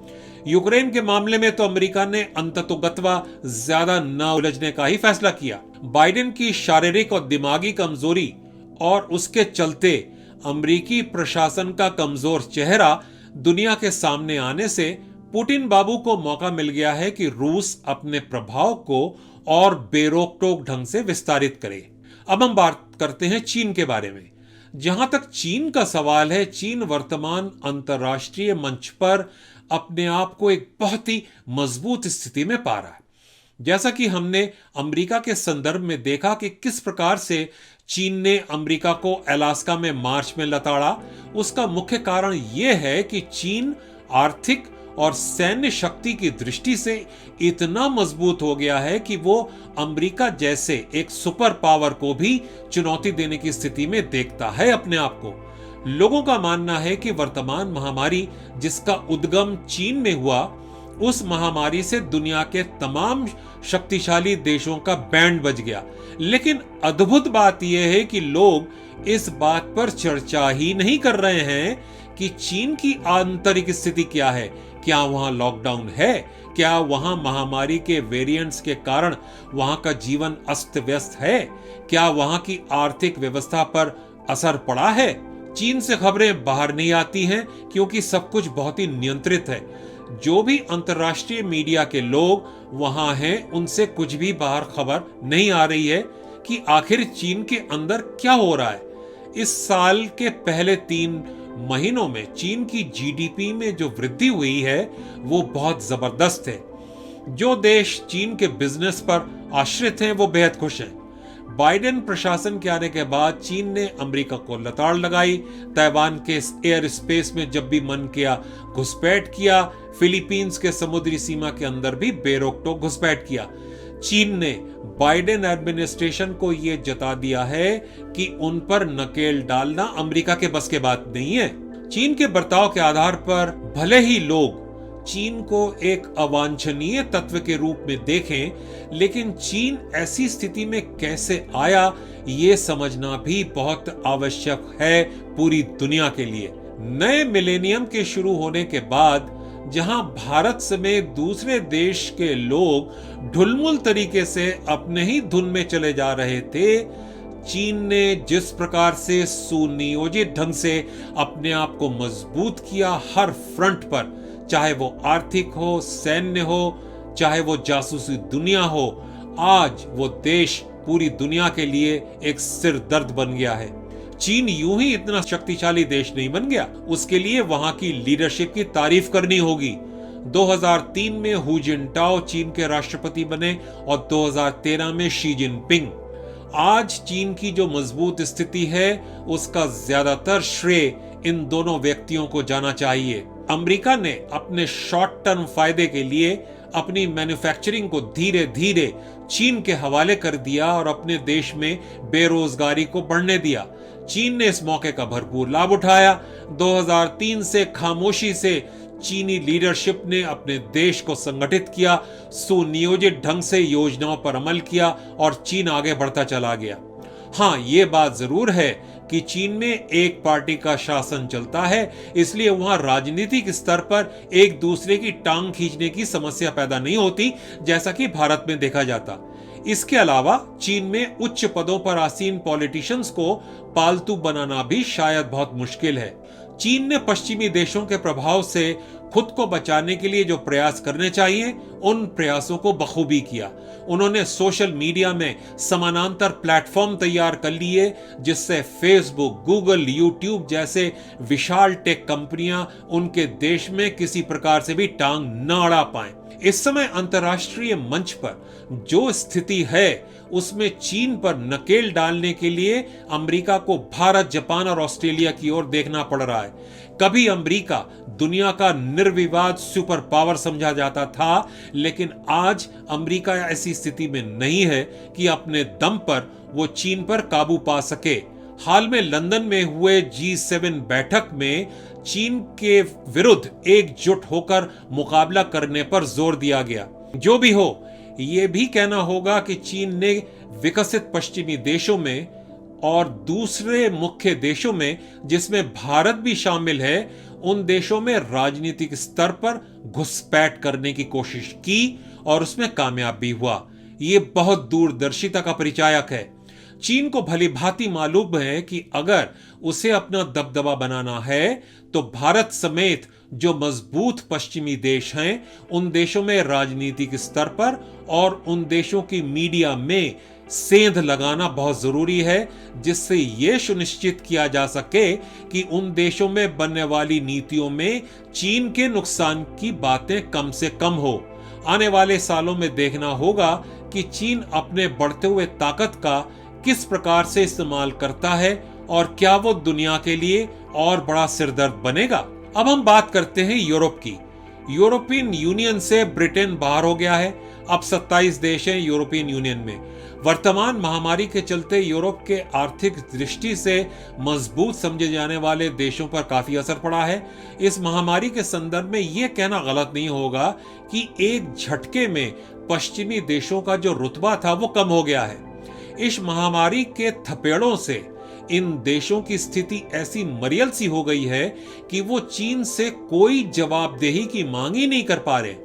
यूक्रेन के मामले में तो अमेरिका ने अंततोगत्वा ज्यादा न उलझने का ही फैसला किया। बाइडेन की शारीरिक और दिमागी कमजोरी और उसके चलते अमेरिकी प्रशासन का कमजोर चेहरा दुनिया के सामने आने से पुतिन बाबू को मौका मिल गया है कि रूस अपने प्रभाव को और बेरोक टोक ढंग से विस्तारित करे। अब हम बात करते हैं चीन के बारे में। जहां तक चीन का सवाल है, चीन वर्तमान अंतर्राष्ट्रीय मंच पर अपने आप को एक बहुत ही मजबूत स्थिति में पा रहा है। जैसा कि हमने अमेरिका के संदर्भ में देखा कि किस प्रकार से चीन ने अमेरिका को अलास्का में मार्च में लताड़ा, उसका मुख्य कारण यह है कि चीन आर्थिक और सैन्य शक्ति की दृष्टि से इतना मजबूत हो गया है कि वो अमेरिका जैसे एक सुपर पावर को भी चुनौती देने की स्थिति में देखता है अपने आप को। लोगों का मानना है कि वर्तमान महामारी जिसका उद्गम चीन में हुआ, उस महामारी से दुनिया के तमाम शक्तिशाली देशों का बैंड बज गया। लेकिन अद्भुत बात यह है कि लोग इस बात पर चर्चा ही नहीं कर रहे हैं कि चीन की आंतरिक स्थिति क्या है। क्या वहां लॉकडाउन है? क्या वहां महामारी के वेरिएंट्स के कारण वहां का जीवन अस्त व्यस्त है? क्या वहां की आर्थिक व्यवस्था पर असर पड़ा है? चीन से खबरें बाहर नहीं आती हैं क्योंकि सब कुछ बहुत ही नियंत्रित है। जो भी अंतर्राष्ट्रीय मीडिया के लोग वहां हैं, उनसे कुछ भी बाहर खबर नहीं आ रही है कि आखिर चीन के अंदर क्या हो रहा है। इस साल के पहले 3 महीनों में चीन की जीडीपी में जो वृद्धि हुई है वो बहुत जबरदस्त है। जो देश चीन के बिजनेस पर आश्रित हैं वो बेहद खुश हैं। बाइडेन प्रशासन के आने के बाद चीन ने अमेरिका को लताड़ लगाई, ताइवान के एयर स्पेस में जब भी मन किया घुसपैठ किया, फिलीपींस के समुद्री सीमा के अंदर भी बेरोक-टोक घुसपैठ किया। चीन ने बाइडेन एडमिनिस्ट्रेशन को यह जता दिया है कि उन पर नकेल डालना अमेरिका के बस के बात नहीं है। चीन के बर्ताव के आधार पर भले ही लोग चीन को एक अवांछनीय तत्व के रूप में देखें, लेकिन चीन ऐसी स्थिति में कैसे आया ये समझना भी बहुत आवश्यक है पूरी दुनिया के लिए। नए मिलेनियम के शुरू होने के बाद जहां भारत समेत दूसरे देश के लोग ढुलमुल तरीके से अपने ही धुन में चले जा रहे थे, चीन ने जिस प्रकार से सुनियोजित ढंग से अपने आप को मजबूत किया हर फ्रंट पर, चाहे वो आर्थिक हो, सैन्य हो, चाहे वो जासूसी दुनिया हो, आज वो देश पूरी दुनिया के लिए एक सिरदर्द बन गया है। चीन यूं ही इतना शक्तिशाली देश नहीं बन गया, उसके लिए वहां की लीडरशिप की तारीफ करनी होगी। 2003 में हु जिनटाओ चीन के राष्ट्रपति बने और 2013 में शी जिनपिंग। आज चीन की जो मजबूत स्थिति है उसका ज्यादातर श्रेय इन दोनों व्यक्तियों को जाना चाहिए। अमेरिका ने अपने शॉर्ट टर्म फायदे के लिए अपनी मैन्युफैक्चरिंग को धीरे धीरे चीन के हवाले कर दिया और अपने देश में बेरोजगारी को बढ़ने दिया। चीन ने इस मौके का भरपूर लाभ उठाया। 2003 से खामोशी से चीनी लीडरशिप ने अपने देश को संगठित किया, सुनियोजित ढंग से योजनाओं पर अमल किया और चीन आगे बढ़ता चला गया। हाँ, ये बात जरूर है कि चीन में एक पार्टी का शासन चलता है, इसलिए वहां राजनीतिक स्तर पर एक दूसरे की टांग खींचने की समस्या पैदा नहीं होती जैसा कि भारत में देखा जाता। इसके अलावा चीन में उच्च पदों पर आसीन पॉलिटिशियंस को पालतू बनाना भी शायद बहुत मुश्किल है। चीन ने पश्चिमी देशों के प्रभाव से खुद को बचाने के लिए जो प्रयास करने चाहिए उन प्रयासों को बखूबी किया। उन्होंने सोशल मीडिया में समानांतर प्लेटफॉर्म तैयार कर लिए जिससे फेसबुक, गूगल, यूट्यूब जैसे विशाल टेक कंपनियां उनके देश में किसी प्रकार से भी टांग न अड़ा पाएं। इस समय अंतर्राष्ट्रीय मंच पर जो स्थिति है उसमें चीन पर नकेल डालने के लिए अमेरिका को भारत, जापान और ऑस्ट्रेलिया की ओर देखना पड़ रहा है। कभी अमेरिका दुनिया का निर्विवाद सुपर पावर समझा जाता था, लेकिन आज अमेरिका ऐसी स्थिति में नहीं है कि अपने दम पर वो चीन पर काबू पा सके। हाल में लंदन में हुए G7 बैठक में चीन के विरुद्ध एकजुट होकर मुकाबला करने पर जोर दिया गया। जो भी हो, यह भी कहना होगा कि चीन ने विकसित पश्चिमी देशों में और दूसरे मुख्य देशों में जिसमें भारत भी शामिल है, उन देशों में राजनीतिक स्तर पर घुसपैठ करने की कोशिश की और उसमें कामयाब भी हुआ। ये बहुत दूरदर्शिता का परिचायक है। चीन को भली भांति मालूम है कि अगर उसे अपना दबदबा बनाना है तो भारत समेत जो मजबूत पश्चिमी देश हैं उन देशों में राजनीतिक स्तर पर और उन देशों की मीडिया में सेंध लगाना बहुत जरूरी है, जिससे यह सुनिश्चित किया जा सके कि उन देशों में बनने वाली नीतियों में चीन के नुकसान की बातें कम से कम हो। आने वाले सालों में देखना होगा कि चीन अपने बढ़ते हुए ताकत का किस प्रकार से इस्तेमाल करता है और क्या वो दुनिया के लिए और बड़ा सिरदर्द बनेगा। अब हम बात करते हैं यूरोप की। यूरोपियन यूनियन से ब्रिटेन बाहर हो गया है। अब 27 देश हैं यूरोपियन यूनियन में। वर्तमान महामारी के चलते यूरोप के आर्थिक दृष्टि से मजबूत समझे जाने वाले देशों पर काफी असर पड़ा है। इस महामारी के संदर्भ में यह कहना गलत नहीं होगा कि एक झटके में पश्चिमी देशों का जो रुतबा था वो कम हो गया है। इस महामारी के थपेड़ों से इन देशों की स्थिति ऐसी मरियल सी हो गई है कि वो चीन से कोई जवाबदेही की मांग ही नहीं कर पा रहे।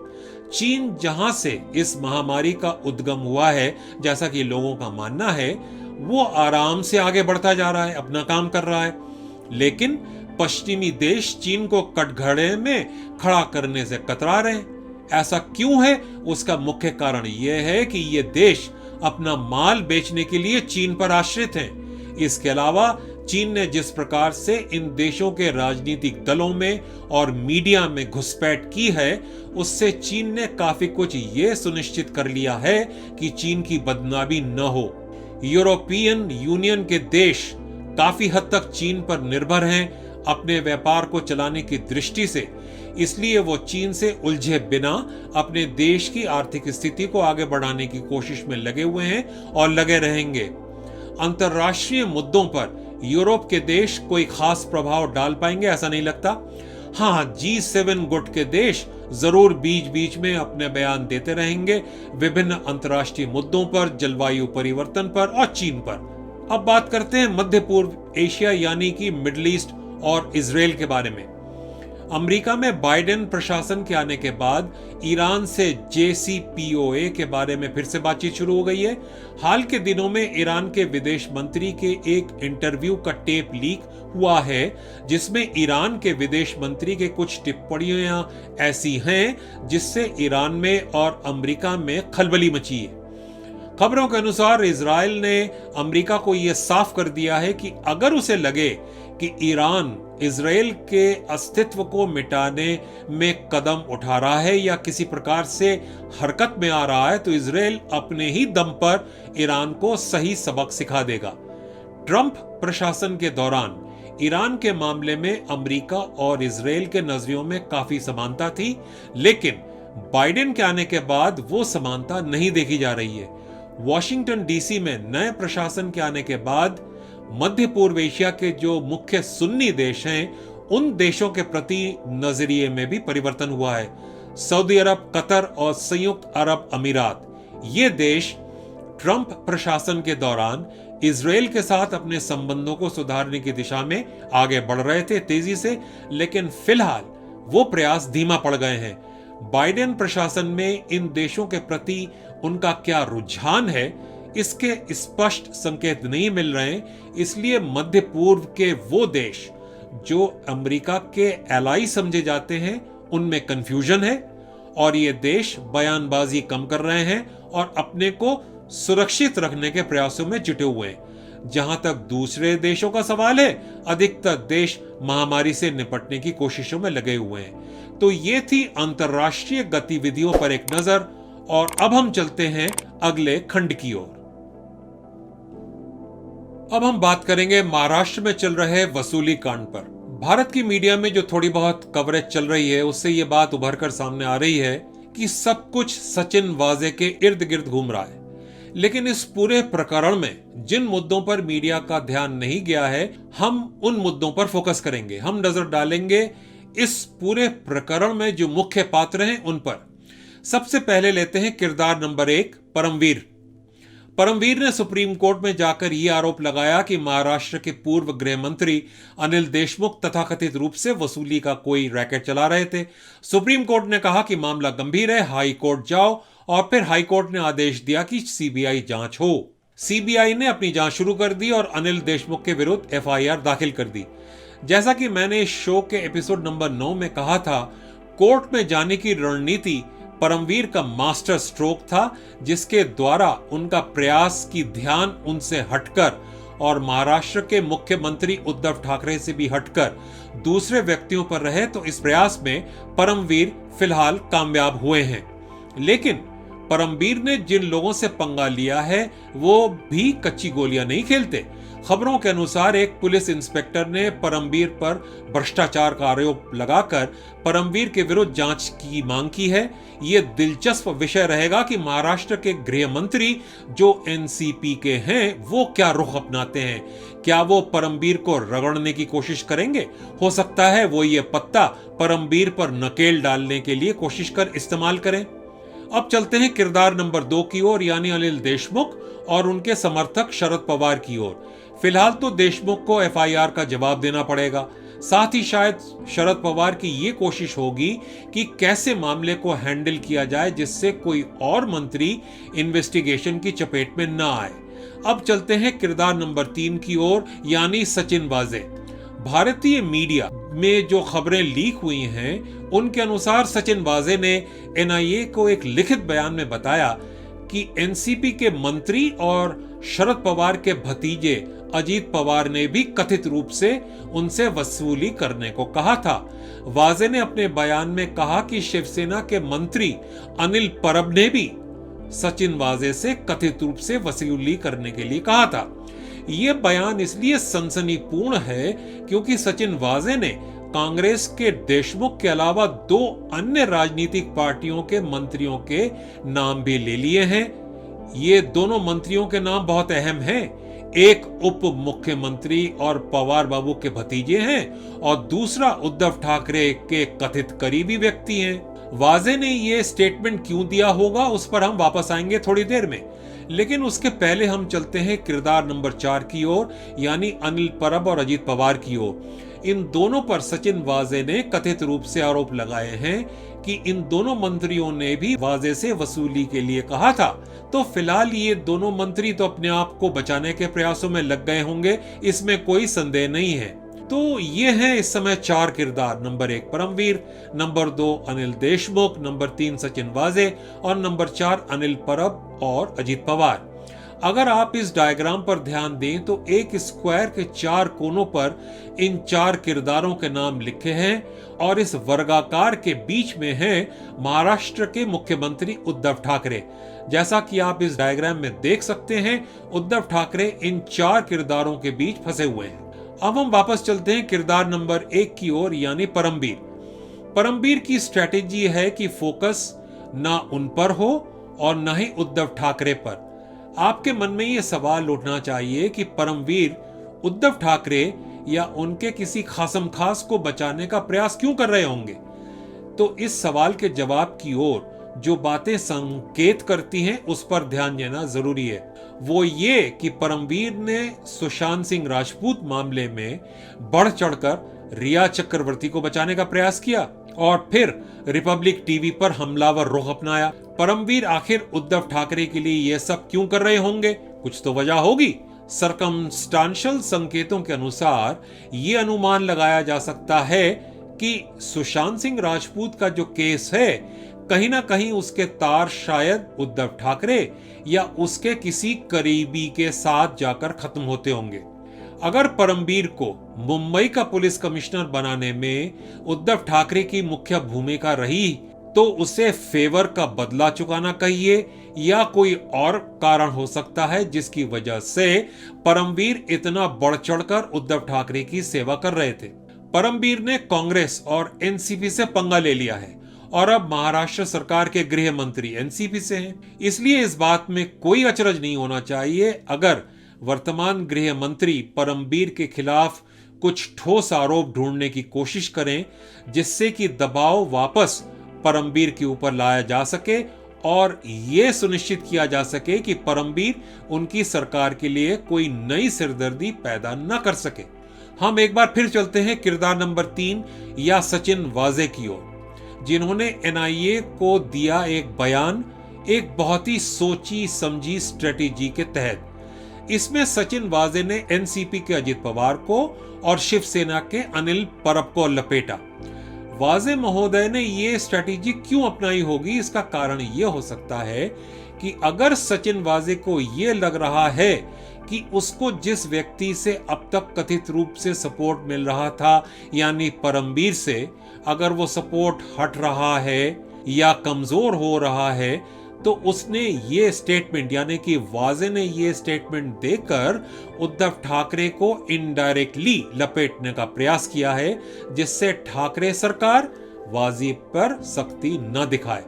चीन जहां से इस महामारी का उद्गम हुआ है, जैसा कि लोगों का मानना है, वो आराम से आगे बढ़ता जा रहा है, अपना काम कर रहा है। लेकिन पश्चिमी देश चीन को कटघरे में खड़ा करने से कतरा रहे हैं। ऐसा क्यों है? उसका मुख्य कारण यह है कि ये देश अपना माल बेचने के लिए चीन पर आश्रित हैं। इसके अलावा चीन ने जिस प्रकार से इन देशों के राजनीतिक दलों में और मीडिया में घुसपैठ की है, उससे चीन ने काफी कुछ ये सुनिश्चित कर लिया है कि चीन की बदनामी न हो। यूरोपियन यूनियन के देश काफी हद तक चीन पर निर्भर हैं अपने व्यापार को चलाने की दृष्टि से, इसलिए वो चीन से उलझे बिना अपने देश की आर्थिक स्थिति को आगे बढ़ाने की कोशिश में लगे हुए हैं और लगे रहेंगे। अंतर्राष्ट्रीय मुद्दों पर यूरोप के देश कोई खास प्रभाव डाल पाएंगे ऐसा नहीं लगता। हाँ, G7 गुट के देश जरूर बीच बीच में अपने बयान देते रहेंगे विभिन्न अंतर्राष्ट्रीय मुद्दों पर, जलवायु परिवर्तन पर और चीन पर। अब बात करते हैं मध्य पूर्व एशिया यानी कि मिडिल ईस्ट और इजराइल के बारे में। अमेरिका में बाइडेन प्रशासन के आने के बाद ईरान से JCPOA के बारे में फिर से बातचीत शुरू हो गई है। हाल के दिनों में ईरान के विदेश मंत्री के एक इंटरव्यू का टेप लीक हुआ है जिसमें ईरान के विदेश मंत्री के कुछ टिप्पणियां ऐसी हैं जिससे ईरान में और अमेरिका में खलबली मची है। खबरों के अनुसार इजराइल ने अमेरिका को यह साफ कर दिया है कि अगर उसे लगे कि ईरान इजराइल के अस्तित्व को मिटाने में कदम उठा रहा है या किसी प्रकार से हरकत में आ रहा है, तो इजराइल अपने ही दम पर ईरान को सही सबक सिखा देगा। ट्रंप प्रशासन के दौरान ईरान के मामले में अमेरिका और इजराइल के नजरियों में काफी समानता थी, लेकिन बाइडेन के आने के बाद वो समानता नहीं देखी जा रही है। वॉशिंगटन डीसी में नए प्रशासन के आने के बाद मध्य पूर्व एशिया के जो मुख्य सुन्नी देश हैं, उन देशों के प्रति नजरिए में भी परिवर्तन हुआ है। सऊदी अरब, कतर और संयुक्त अरब अमीरात, ये देश ट्रंप प्रशासन के दौरान इजराइल के साथ अपने संबंधों को सुधारने की दिशा में आगे बढ़ रहे थे तेजी से, लेकिन फिलहाल वो प्रयास धीमा पड़ गए हैं। बाइडेन प्रशासन में इन देशों के प्रति उनका क्या रुझान है, इसके स्पष्ट संकेत नहीं मिल रहे हैं। इसलिए मध्य पूर्व के वो देश जो अमेरिका के एलाई समझे जाते हैं, उनमें कंफ्यूजन है और ये देश बयानबाजी कम कर रहे हैं और अपने को सुरक्षित रखने के प्रयासों में जुटे हुए हैं। जहां तक दूसरे देशों का सवाल है, अधिकतर देश महामारी से निपटने की कोशिशों में लगे हुए हैं। तो ये थी अंतर्राष्ट्रीय गतिविधियों पर एक नजर, और अब हम चलते हैं अगले खंड की ओर। अब हम बात करेंगे महाराष्ट्र में चल रहे वसूली कांड पर। भारत की मीडिया में जो थोड़ी बहुत कवरेज चल रही है, उससे ये बात उभर कर सामने आ रही है कि सब कुछ सचिन वाजे के इर्द गिर्द घूम रहा है। लेकिन इस पूरे प्रकरण में जिन मुद्दों पर मीडिया का ध्यान नहीं गया है, हम उन मुद्दों पर फोकस करेंगे। हम नजर डालेंगे इस पूरे प्रकरण में जो मुख्य पात्र हैं उन पर। सबसे पहले लेते हैं किरदार नंबर 1, परमवीर। परमवीर ने सुप्रीम कोर्ट में जाकर यह आरोप लगाया कि महाराष्ट्र के पूर्व गृह मंत्री अनिल देशमुख तथाकथित रूप से वसूली का कोई रैकेट चला रहे थे। सुप्रीम कोर्ट ने कहा कि मामला गंभीर है, हाई कोर्ट जाओ, और फिर हाई कोर्ट ने आदेश दिया कि सीबीआई जांच हो। सीबीआई ने अपनी जांच शुरू कर दी और अनिल देशमुख के विरुद्ध एफआईआर दाखिल कर दी। जैसा कि मैंने इस शो के एपिसोड नंबर 9 में कहा था, कोर्ट में जाने की रणनीति परमवीर का मास्टर स्ट्रोक था, जिसके द्वारा उनका प्रयास की ध्यान उनसे हटकर और महाराष्ट्र के मुख्यमंत्री उद्धव ठाकरे से भी हटकर दूसरे व्यक्तियों पर रहे। तो इस प्रयास में परमवीर फिलहाल कामयाब हुए हैं। लेकिन परमवीर ने जिन लोगों से पंगा लिया है वो भी कच्ची गोलियां नहीं खेलते। खबरों के अनुसार एक पुलिस इंस्पेक्टर ने परमवीर पर भ्रष्टाचार का आरोप लगाकर परमवीर के विरुद्ध जांच की मांग की है। यह दिलचस्प विषय रहेगा कि महाराष्ट्र के गृह मंत्री जो एनसीपी के हैं, वो क्या रुख अपनाते हैं। क्या वो परमवीर को रगड़ने की कोशिश करेंगे? हो सकता है वो ये पत्ता परमवीर पर नकेल डालने के लिए कोशिश कर इस्तेमाल करें। अब चलते हैं किरदार नंबर 2 की ओर, यानी अनिल देशमुख और उनके समर्थक शरद पवार की ओर। फिलहाल तो देशमुख को एफआईआर का जवाब देना पड़ेगा। साथ ही शायद शरद पवार की ये कोशिश होगी कि कैसे मामले को हैंडल किया जाए जिससे कोई और मंत्री इन्वेस्टिगेशन की चपेट में न आए। अब चलते हैं किरदार नंबर 3 की ओर, यानी सचिन वाजे। भारतीय मीडिया में जो खबरें लीक हुई हैं, उनके अनुसार सचिन वाजे ने एनआईए को एक लिखित बयान में बताया कि एनसीपी के मंत्री और शरद पवार के भतीजे अजीत पवार ने भी कथित रूप से उनसे वसूली करने को कहा था। वाजे ने अपने बयान में कहा कि शिवसेना के मंत्री अनिल परब ने भी सचिन वाजे से कथित रूप से वसूली करने के लिए कहा था। यह बयान इसलिए सनसनीपूर्ण है क्योंकि सचिन वाजे ने कांग्रेस के देशमुख के अलावा 2 अन्य राजनीतिक पार्टियों के मंत्रियों के नाम भी ले लिए हैं। ये दोनों मंत्रियों के नाम बहुत अहम हैं। एक उप मुख्यमंत्री और पवार बाबू के भतीजे हैं और दूसरा उद्धव ठाकरे के कथित करीबी व्यक्ति हैं। वाजे ने ये स्टेटमेंट क्यों दिया होगा उस पर हम वापस आएंगे थोड़ी देर में, लेकिन उसके पहले हम चलते हैं किरदार नंबर 4 की ओर, यानी अनिल परब और अजीत पवार की ओर। इन दोनों पर सचिन वाजे ने कथित रूप से आरोप लगाए हैं कि इन दोनों मंत्रियों ने भी वाजे से वसूली के लिए कहा था। तो फिलहाल ये दोनों मंत्री तो अपने आप को बचाने के प्रयासों में लग गए होंगे, इसमें कोई संदेह नहीं है। तो ये है इस समय 4 किरदार। Number 1 Parambir, number 2 Anil Deshmukh, number 3 Sachin Waze और नंबर 4 अनिल परब और अजीत पवार। अगर आप इस डायग्राम पर ध्यान दें तो एक स्क्वायर के 4 कोनों पर इन 4 किरदारों के नाम लिखे हैं और इस वर्गाकार के बीच में है महाराष्ट्र के मुख्यमंत्री उद्धव ठाकरे। जैसा कि आप इस डायग्राम में देख सकते हैं, उद्धव ठाकरे इन 4 किरदारों के बीच फंसे हुए हैं। अब हम वापस चलते हैं किरदार नंबर 1 की ओर, यानी परमवीर। परमवीर की स्ट्रेटेजी है कि फोकस ना उन पर हो और न ही उद्धव ठाकरे पर। आपके मन में यह सवाल उठना चाहिए कि परमवीर उद्धव ठाकरे या उनके किसी खासम खास को बचाने का प्रयास क्यों कर रहे होंगे। तो इस सवाल के जवाब की ओर जो बातें संकेत करती हैं उस पर ध्यान देना जरूरी है। वो ये कि परमवीर ने सुशांत सिंह राजपूत मामले में बढ़ चढ़कर रिया चक्रवर्ती को बचाने का प्रयास किया और फिर रिपब्लिक टीवी पर हमलावर रुख अपनाया। परमवीर आखिर उद्धव ठाकरे के लिए यह सब क्यों कर रहे होंगे? कुछ तो वजह होगी। सर्कमस्टांशियल संकेतों के अनुसार यह अनुमान लगाया जा सकता है कि सुशांत सिंह राजपूत का जो केस है, कहीं ना कहीं उसके तार शायद उद्धव ठाकरे या उसके किसी करीबी के साथ जाकर खत्म होते होंगे। अगर परमवीर को मुंबई का पुलिस कमिश्नर बनाने में उद्धव ठाकरे की मुख्य भूमिका रही तो उसे फेवर का बदला चुकाना कहिए या कोई और कारण हो सकता है जिसकी वजह से परमवीर इतना बढ़ चढ़कर उद्धव ठाकरे की सेवा कर रहे थे। परमवीर ने कांग्रेस और एनसीपी से पंगा ले लिया है और अब महाराष्ट्र सरकार के गृह मंत्री एनसीपी से हैं। इसलिए इस बात में कोई अचरज नहीं होना चाहिए अगर वर्तमान गृह मंत्री परमवीर के खिलाफ कुछ ठोस आरोप ढूंढने की कोशिश करें जिससे कि दबाव वापस परमवीर के ऊपर लाया जा सके और यह सुनिश्चित किया जा सके कि परमवीर उनकी सरकार के लिए कोई नई सिरदर्दी पैदा न कर सके। हम एक बार फिर चलते हैं किरदार नंबर 3 या सचिन वाजे की ओर, जिन्होंने एनआईए को दिया एक बयान एक बहुत ही सोची समझी स्ट्रेटेजी के तहत। इसमें सचिन वाजे ने एनसीपी के अजीत पवार को और शिवसेना के अनिल परब को लपेटा। वाजे महोदय ने यह स्ट्रेटेजी क्यों अपनाई होगी, इसका कारण यह हो सकता है कि अगर सचिन वाजे को यह लग रहा है कि उसको जिस व्यक्ति से अब तक कथित रूप से सपोर्ट मिल रहा था यानी परमवीर से, अगर वो सपोर्ट हट रहा है या कमजोर हो रहा है तो उसने ये स्टेटमेंट यानी कि वाजे ने ये स्टेटमेंट देकर उद्धव ठाकरे को इनडायरेक्टली लपेटने का प्रयास किया है जिससे ठाकरे सरकार वाजे पर सख्ती न दिखाए।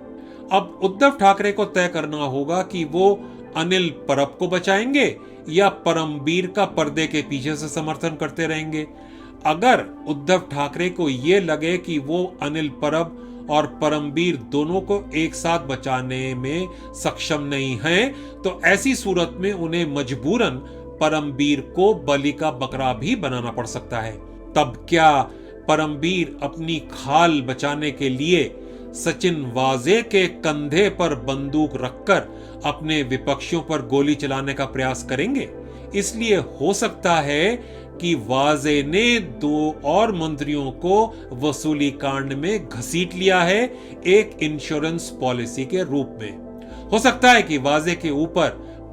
अब उद्धव ठाकरे को तय करना होगा कि वो अनिल परब को बचाएंगे या परमवीर का पर्दे के पीछे से समर्थन करते रहेंगे। अगर उद्धव ठाकरे को यह लगे कि वो अनिल परब और परमवीर दोनों को एक साथ बचाने में सक्षम नहीं हैं, तो ऐसी सूरत में उन्हें मजबूरन परमवीर को बलि का बकरा भी बनाना पड़ सकता है। तब क्या परमवीर अपनी खाल बचाने के लिए सचिन वाजे के कंधे पर बंदूक रखकर अपने विपक्षियों पर गोली चलाने का प्रयास करेंगे? इसलिए हो सकता है कि वाजे ने 2 और मंत्रियों को वसूली कांड में घसीट लिया है एक इंश्योरेंस पॉलिसी के रूप में। हो सकता है कि वाजे के ऊपर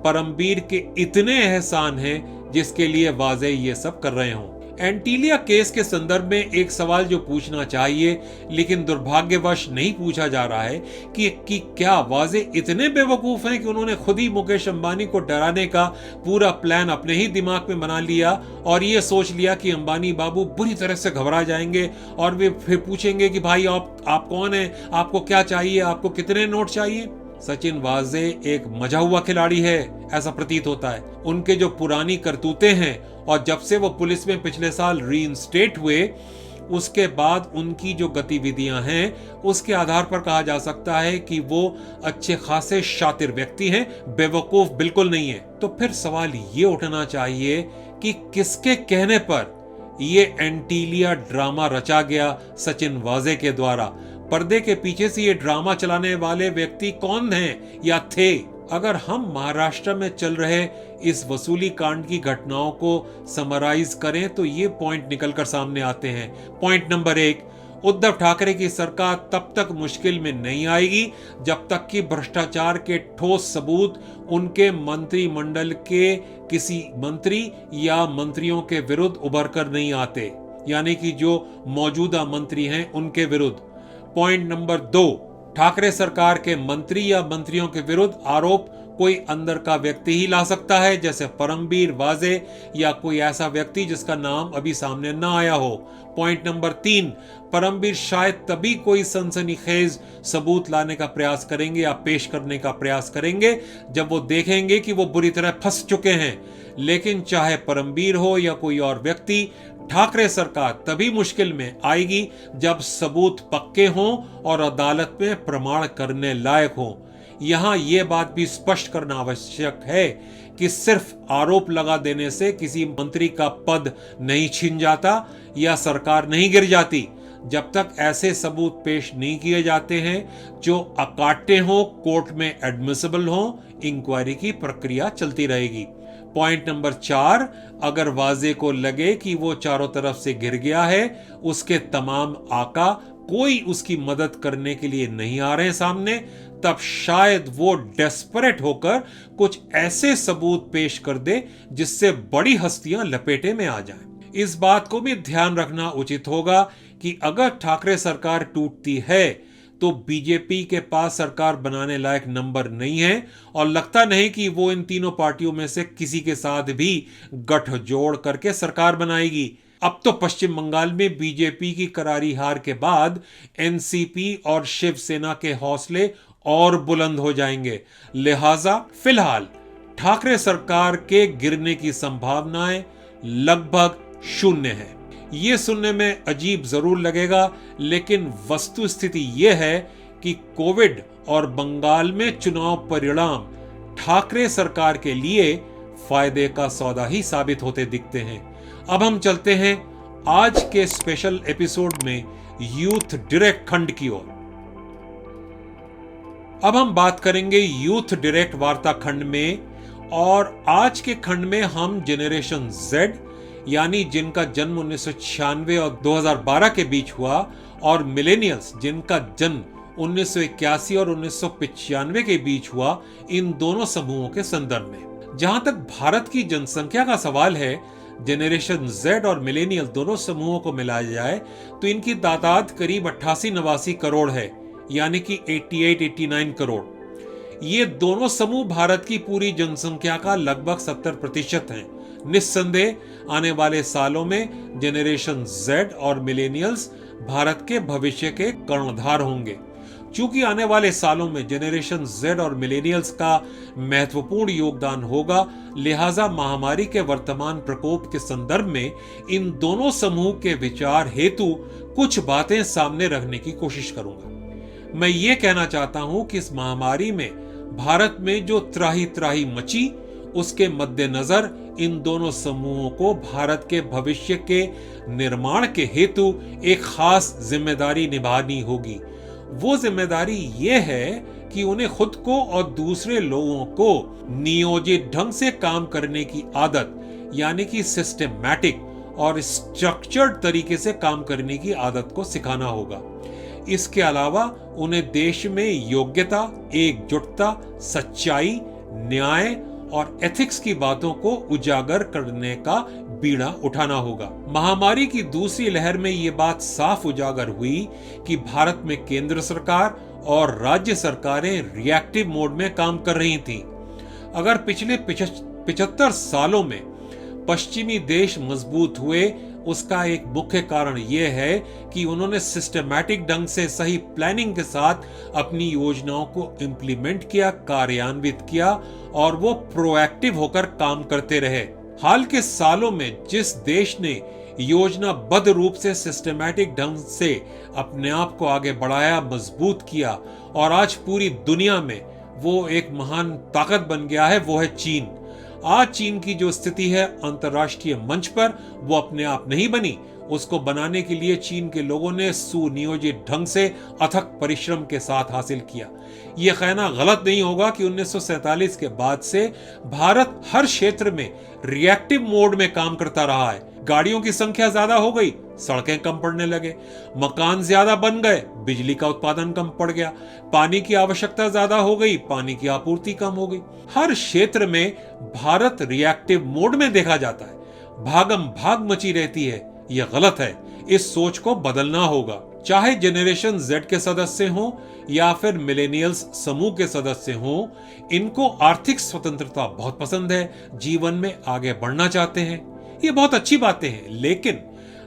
परमबीर के इतने एहसान हैं जिसके लिए वाजे ये सब कर रहे हों। एंटीलिया केस के संदर्भ में एक सवाल जो पूछना चाहिए लेकिन दुर्भाग्यवश नहीं पूछा जा रहा है कि क्या वाजे इतने बेवकूफ हैं कि उन्होंने खुद ही मुकेश अंबानी को डराने का पूरा प्लान अपने ही दिमाग में बना लिया और ये सोच लिया कि अंबानी बाबू बुरी तरह से घबरा जाएंगे और वे फिर पूछेंगे कि भाई आप कौन हैं, आपको क्या चाहिए, आपको कितने नोट चाहिए। सचिन वाजे एक मजा हुआ खिलाड़ी है, ऐसा प्रतीत होता है। उनके जो पुरानी करतूतें हैं और जब से वो पुलिस में पिछले साल रीइंस्टेट हुए उसके बाद उनकी जो गतिविधियां हैं उसके आधार पर कहा जा सकता है कि वो अच्छे खासे शातिर व्यक्ति हैं, बेवकूफ बिल्कुल नहीं है। तो फिर सवाल ये उठना चाहिए कि किसके कहने पर ये एंटीलिया ड्रामा रचा गया सचिन वाजे के द्वारा। पर्दे के पीछे से ये ड्रामा चलाने वाले व्यक्ति कौन हैं या थे। अगर हम महाराष्ट्र में चल रहे इस वसूली कांड की घटनाओं को समराइज करें तो ये पॉइंट निकलकर सामने आते हैं। पॉइंट नंबर 1, उद्धव ठाकरे की सरकार तब तक मुश्किल में नहीं आएगी जब तक कि भ्रष्टाचार के ठोस सबूत उनके मंत्रिमंडल के किसी मंत्री या मंत्रियों के विरुद्ध उभर कर नहीं आते, यानी कि जो मौजूदा मंत्री हैं उनके विरुद्ध। पॉइंट नंबर 2, ठाकरे सरकार के मंत्री या मंत्रियों के विरुद्ध आरोप कोई अंदर का व्यक्ति ही ला सकता है, जैसे परमबीर, वाजे या कोई ऐसा व्यक्ति जिसका नाम अभी सामने ना आया हो। पॉइंट नंबर 3, परमबीर शायद तभी कोई सनसनीखेज सबूत लाने का प्रयास करेंगे या पेश करने का प्रयास करेंगे जब वो देखेंगे कि वो बुरी तरह फंस चुके हैं। लेकिन चाहे परमबीर हो या कोई और व्यक्ति, ठाकरे सरकार तभी मुश्किल में आएगी जब सबूत पक्के हों और अदालत में प्रमाण करने लायक हों। यहां यह बात भी स्पष्ट करना आवश्यक है कि सिर्फ आरोप लगा देने से किसी मंत्री का पद नहीं छिन जाता या सरकार नहीं गिर जाती जब तक ऐसे सबूत पेश नहीं किए जाते हैं जो अकाट्य हो, कोर्ट में एडमिसिबल हो। इंक्वायरी की प्रक्रिया चलती रहेगी। पॉइंट नंबर 4, अगर वाजे को लगे कि वो चारों तरफ से घिर गया है, उसके तमाम आका कोई उसकी मदद करने के लिए नहीं आ रहे हैं सामने, तब शायद वो डेस्परेट होकर कुछ ऐसे सबूत पेश कर दे जिससे बड़ी हस्तियां लपेटे में आ जाएं। इस बात को भी ध्यान रखना उचित होगा कि अगर ठाकरे सरकार टूटती है तो बीजेपी के पास सरकार बनाने लायक नंबर नहीं है और लगता नहीं कि वो इन तीनों पार्टियों में से किसी के साथ भी गठजोड़ करके सरकार बनाएगी। अब तो पश्चिम बंगाल में बीजेपी की करारी हार के बाद एनसीपी और शिवसेना के हौसले और बुलंद हो जाएंगे। लिहाजा फिलहाल ठाकरे सरकार के गिरने की संभावनाएं लगभग शून्य है। ये सुनने में अजीब जरूर लगेगा, लेकिन वस्तु स्थिति यह है कि कोविड और बंगाल में चुनाव परिणाम ठाकरे सरकार के लिए फायदे का सौदा ही साबित होते दिखते हैं। अब हम चलते हैं आज के स्पेशल एपिसोड में यूथ डायरेक्ट खंड की ओर। अब हम बात करेंगे यूथ डायरेक्ट वार्ता खंड में, और आज के खंड में हम जेनरेशन Z यानी जिनका जन्म 1996 और 2012 के बीच हुआ, और मिलेनियल्स जिनका जन्म 1981 और 1995 के बीच हुआ, इन दोनों समूहों के संदर्भ में। जहां तक भारत की जनसंख्या का सवाल है, जेनरेशन Z और मिलेनियल दोनों समूहों को मिलाया जाए तो इनकी तादाद करीब 88-89 करोड़ है, यानी कि 88-89 करोड़। ये दोनों समूह भारत की पूरी जनसंख्या का लगभग 70% हैं। निस्संदेह आने वाले सालों में जेनरेशन Z और मिलेनियल्स भारत के भविष्य के कर्णधार होंगे। चूंकि आने वाले सालों में जेनरेशन Z और मिलेनियल्स का महत्वपूर्ण योगदान होगा, लिहाजा महामारी के वर्तमान प्रकोप के संदर्भ में इन दोनों समूह के विचार हेतु कुछ बातें सामने रखने की कोशिश करूंगा। मैं ये कहना चाहता हूं कि इस महामारी में भारत में जो त्राही त्राही मची, उसके मद्देनजर इन दोनों समूहों को भारत के भविष्य के निर्माण के हेतु एक खास जिम्मेदारी निभानी होगी। वो जिम्मेदारी ये है कि उन्हें खुद को और दूसरे लोगों को नियोजित ढंग से काम करने की आदत, यानी कि सिस्टमैटिक और स्ट्रक्चर्ड तरीके से काम करने की आदत को सिखाना होगा। इसके अलावा उन्हें देश में योग्यता, एकजुटता, सच्चाई, न्याय और एथिक्स की बातों को उजागर करने का बीड़ा उठाना होगा। महामारी की दूसरी लहर में ये बात साफ उजागर हुई कि भारत में केंद्र सरकार और राज्य सरकारें रिएक्टिव मोड में काम कर रही थीं। अगर पिछले 75 सालों में पश्चिमी देश मजबूत हुए, उसका एक मुख्य कारण यह है कि उन्होंने सिस्टमैटिक ढंग से सही प्लानिंग के साथ अपनी योजनाओं को इम्प्लीमेंट किया, कार्यान्वित किया और वो प्रोएक्टिव होकर काम करते रहे। हाल के सालों में जिस देश ने योजनाबद्ध रूप से सिस्टमैटिक ढंग से अपने आप को आगे बढ़ाया, मजबूत किया और आज पूरी दुनिया में वो एक महान ताकत बन गया है, वो है चीन। आज चीन की जो स्थिति है अंतर्राष्ट्रीय मंच पर, वो अपने आप नहीं बनी। उसको बनाने के लिए चीन के लोगों ने सुनियोजित ढंग से अथक परिश्रम के साथ हासिल किया। यह कहना गलत नहीं होगा कि 1947 के बाद से भारत हर क्षेत्र में रिएक्टिव मोड में काम करता रहा है। गाड़ियों की संख्या ज्यादा हो गई, सड़कें कम पड़ने लगे, मकान ज्यादा बन गए, बिजली का उत्पादन कम पड़ गया, पानी की आवश्यकता ज्यादा हो गई, पानी की आपूर्ति कम हो गई। हर क्षेत्र में भारत रिएक्टिव मोड में देखा जाता है, भागम भाग मची रहती है। यह गलत है, इस सोच को बदलना होगा। चाहे जनरेशन जेड के सदस्य हों या फिर मिलेनियल्स समूह के सदस्य हों, इनको आर्थिक स्वतंत्रता बहुत पसंद है, जीवन में आगे बढ़ना चाहते हैं। ये बहुत अच्छी बातें हैं, लेकिन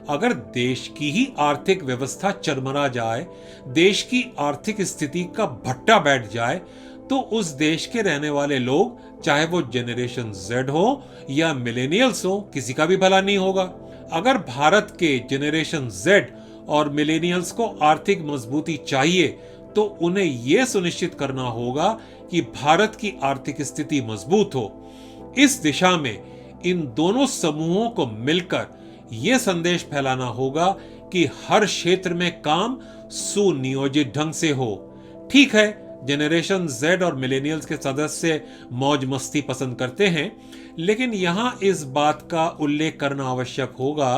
अगर देश की ही आर्थिक व्यवस्था चरमरा जाए, देश की आर्थिक स्थिति का भट्टा बैठ जाए, तो उस देश के रहने वाले लोग, चाहे वो जनरेशन जेड हो या मिलेनियल्स हो, किसी का भी भला नहीं होगा। अगर भारत के जनरेशन जेड और मिलेनियल्स को आर्थिक मजबूती चाहिए, तो उन्हें यह सुनिश्चित करना होगा कि भारत की आर्थिक स्थिति मजबूत हो। इस दिशा में इन दोनों समूहों को मिलकर यह संदेश फैलाना होगा कि हर क्षेत्र में काम सुनियोजित ढंग से हो। ठीक है, जनरेशन जेड और मिलेनियल्स के सदस्य मौज मस्ती पसंद करते हैं, लेकिन यहां इस बात का उल्लेख करना आवश्यक होगा